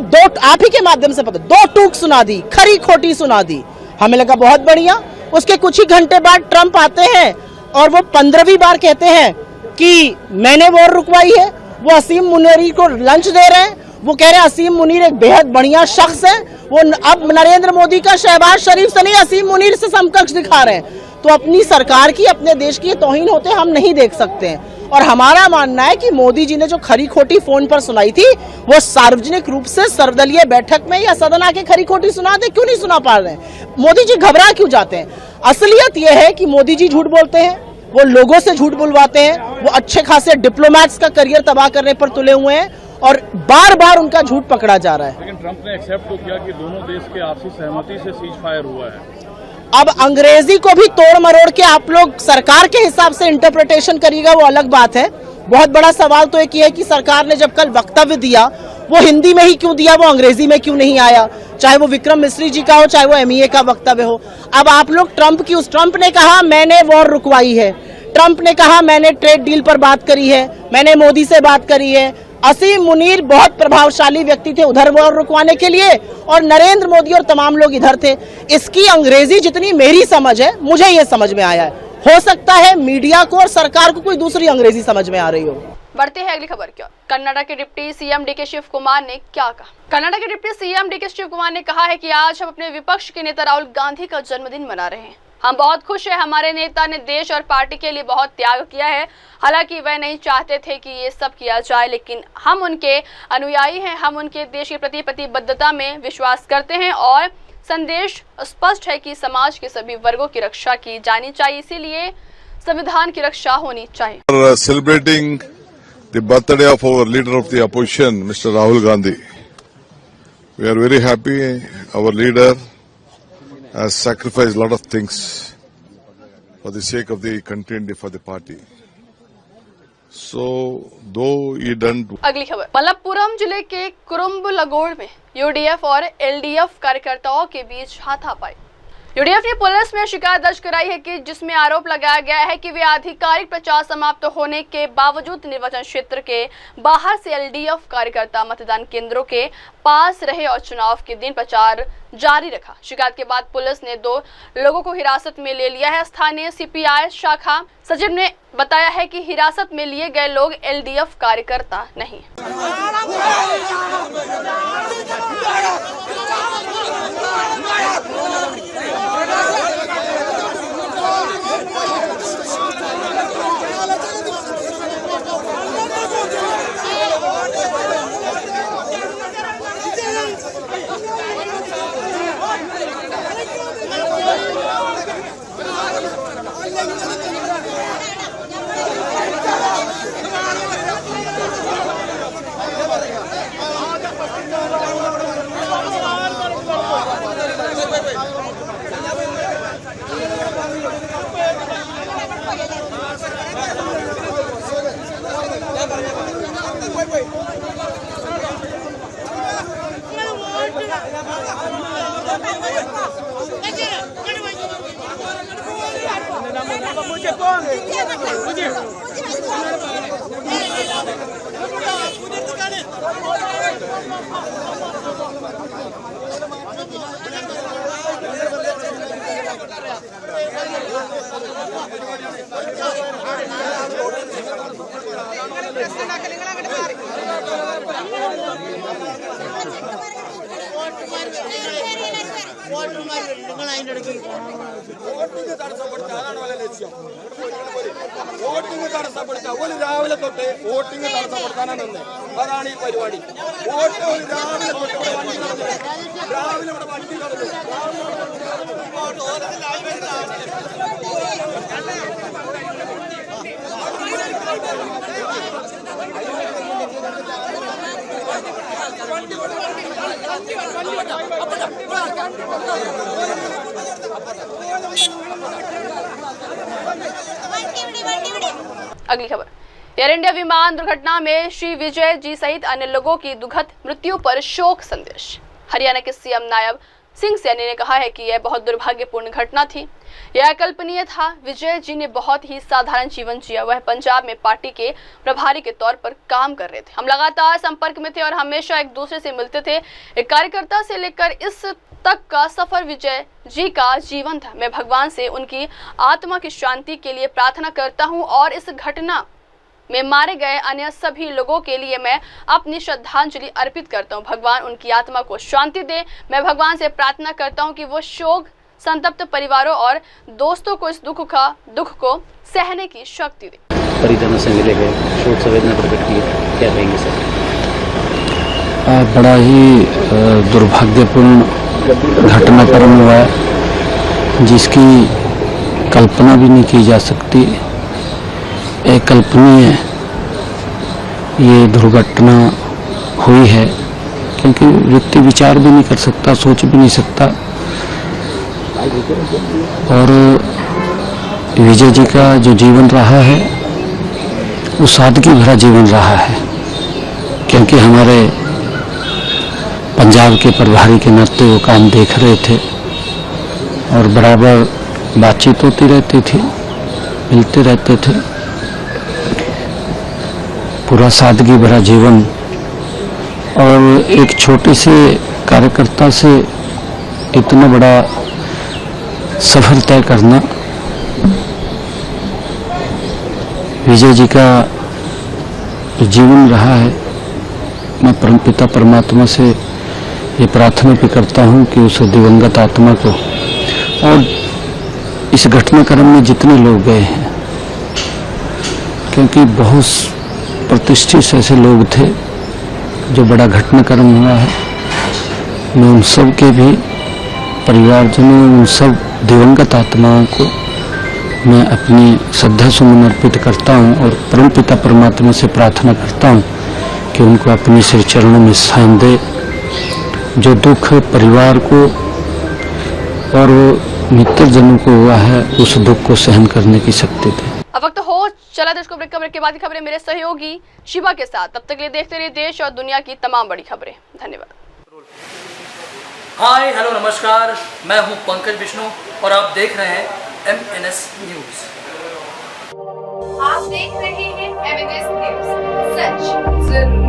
आप ही के माध्यम से दो टूक सुना दी, खरी खोटी सुना दी। हमें लगा बहुत बढ़िया। उसके कुछ ही घंटे बाद ट्रंप आते हैं और वो 15वीं बार कहते हैं कि मैंने वॉर रुकवाई है। वो असीम मुनीर को लंच दे रहे हैं। वो कह रहे हैं असीम मुनीर एक बेहद बढ़िया शख्स है। वो अब नरेंद्र मोदी का शहबाज शरीफ से नहीं, असीम मुनीर से समकक्ष दिखा रहे हैं। तो अपनी सरकार की, अपने देश की तौहीन होते हम नहीं देख सकते हैं। और हमारा मानना है कि मोदी जी ने जो खरी खोटी फोन पर सुनाई थी, वो सार्वजनिक रूप से सर्वदलीय बैठक में या सदन आके खरी खोटी सुना दे। क्यों नहीं सुना पा रहे हैं? मोदी जी घबरा क्यों जाते हैं? असलियत यह है कि मोदी जी झूठ बोलते हैं, वो लोगों से झूठ बुलवाते हैं, वो अच्छे खासे डिप्लोमैट्स का करियर तबाह करने पर तुले हुए हैं और बार बार उनका झूठ पकड़ा जा रहा है। लेकिन ट्रंप ने एक्सेप्ट तो किया कि दोनों देश के आपसी सहमति से सीज फायर हुआ है। अब अंग्रेजी को भी तोड़ मरोड़ के आप लोग सरकार के हिसाब से इंटरप्रिटेशन करिएगा, वो अलग बात है। बहुत बड़ा सवाल तो एक ये है कि सरकार ने जब कल वक्तव्य दिया, वो हिंदी में ही क्यों दिया, वो अंग्रेजी में क्यों नहीं आया? चाहे वो विक्रम मिश्री जी का हो, चाहे वो MEA का वक्तव्य हो। अब आप लोग ट्रंप ने कहा मैंने वॉर रुकवाई है, ट्रंप ने कहा मैंने ट्रेड डील पर बात करी है, मैंने मोदी से बात करी है। असीम मुनीर बहुत प्रभावशाली व्यक्ति थे उधर वॉर रुकवाने के लिए, और नरेंद्र मोदी और तमाम लोग इधर थे। इसकी अंग्रेजी जितनी मेरी समझ है, मुझे ये समझ में आया है। हो सकता है मीडिया को और सरकार को कोई दूसरी अंग्रेजी समझ में आ रही हो। बढ़ते हैं अगली खबर की ओर। कर्नाटक के deputy CM DK Shivakumar ने क्या कहा? कर्नाटक के deputy CM DK Shivakumar ने कहा है कि आज हम अपने विपक्ष के नेता राहुल गांधी का जन्मदिन मना रहे हैं। हम बहुत खुश हैं। हमारे नेता ने देश और पार्टी के लिए बहुत त्याग किया है। हालांकि वह नहीं चाहते थे कि ये सब किया जाए, लेकिन हम उनके अनुयायी हैं। हम उनके देश के प्रति प्रतिबद्धता में विश्वास करते हैं और संदेश स्पष्ट है कि समाज के सभी वर्गों की रक्षा की जानी चाहिए, इसीलिए संविधान की रक्षा होनी चाहिए। Celebrating the birthday of our leader of the opposition mister Rahul Gandhi, we are very happy. Our leader has sacrificed a lot of things for the sake of the country and for the party. So, though he done. अगली खबर, मलप्पुरम जिले के कुरुम्बलगोड में UDF और LDF कार्यकर्ताओं के बीच हाथापाई। UDF ने पुलिस में शिकायत दर्ज कराई है कि जिसमें आरोप लगाया गया है कि वे आधिकारिक प्रचार समाप्त होने के बावजूद निर्वाचन क्षेत्र के बाहर से LDF कार्यकर्ता मतदान केंद्रों के पास रहे और चुनाव के दिन प्रचार जारी रखा। शिकायत के बाद पुलिस ने 2 लोगों को हिरासत में ले लिया है। स्थानीय CPI शाखा सचिव ने बताया है कि हिरासत में लिए गए लोग LDF कार्यकर्ता नहीं। വോട്ടിംഗ് തടസ്സപ്പെടുത്തുക. ഒരു രാവിലെ തൊട്ട് വോട്ടിംഗ് തടസ്സപ്പെടുത്താനാണ് അതാണ് ഈ പരിപാടി. വോട്ട് ഒരു രാവിലെ തൊട്ട് ഇവിടെ വണ്ടി നടന്നു, രാവിലെ ഇവിടെ വണ്ടി നടന്നു. വണ്ടി अगली खबर, एयर इंडिया विमान दुर्घटना में श्री विजय जी सहित अन्य लोगों की दुखद मृत्यु पर शोक संदेश। हरियाणा के सीएम नायब सिंह सैनी ने कहा है कि यह बहुत दुर्भाग्यपूर्ण घटना थी, यह अकल्पनीय था। विजय जी ने बहुत ही साधारण जीवन जिया। वह पंजाब में पार्टी के प्रभारी के तौर पर काम कर रहे थे। हम लगातार संपर्क में थे और हमेशा एक दूसरे से मिलते थे। एक कार्यकर्ता से लेकर इस तक का सफर विजय जी का जीवन था। मैं भगवान से उनकी आत्मा की शांति के लिए प्रार्थना करता हूं और इस घटना में मारे गए अन्य सभी लोगों के लिए मैं अपनी श्रद्धांजलि अर्पित करता हूं। भगवान उनकी आत्मा को शांति दे। मैं भगवान से प्रार्थना करता हूं कि वो शोक संतप्त परिवारों और दोस्तों को इस दुख को सहने की शक्ति दे। परिजनों से मिले गए, शोक संवेदना प्रकट की, क्या कहेंगे सर? बड़ा ही दुर्भाग्यपूर्ण घटनाक्रम हुआ है जिसकी कल्पना भी नहीं की जा सकती। अकल्पनीय ये दुर्घटना हुई है क्योंकि व्यक्ति विचार भी नहीं कर सकता, सोच भी नहीं सकता। और विजय जी का जो जीवन रहा है वो सादगी भरा जीवन रहा है क्योंकि हमारे पंजाब के प्रभारी के नाते वो काम देख रहे थे और बराबर बातचीत होती रहती थी, मिलते रहते थे। पूरा सादगी भरा जीवन और एक छोटे से कार्यकर्ता से इतना बड़ा सफर तय करना। विजय जी का जीवन रहा है, मैं परमपिता परमात्मा से ये प्रार्थना भी करता हूँ कि उस दिवंगत आत्मा को, और इस घटनाक्रम में जितने लोग गए हैं क्योंकि बहुत प्रतिष्ठित ऐसे लोग थे जो बड़ा घटनाक्रम हुआ है, मैं उन सब के भी परिवारजनों, उन सब दिवंगत आत्माओं को मैं अपनी श्रद्धा सुमन अर्पित करता हूँ और परमपिता परमात्मा से प्रार्थना करता हूँ कि उनको अपने श्री चरणों में स्थान दे। जो दुख परिवार को और मित्रजनों को हुआ है उस दुख को सहन करने की शक्ति दे। अब वक्त हो चला दर्शकों ब्रेक के बाद की खबरें मेरे सहयोगी शिवा के साथ। तब तक के लिए देखते रहिए देश और दुनिया की तमाम बड़ी खबरें। धन्यवाद। हाय हेलो नमस्कार, मैं हूं पंकज विष्णु और आप देख रहे हैं MNS न्यूज। आप देख रहे हैं MNS न्यूज, सच जरूर।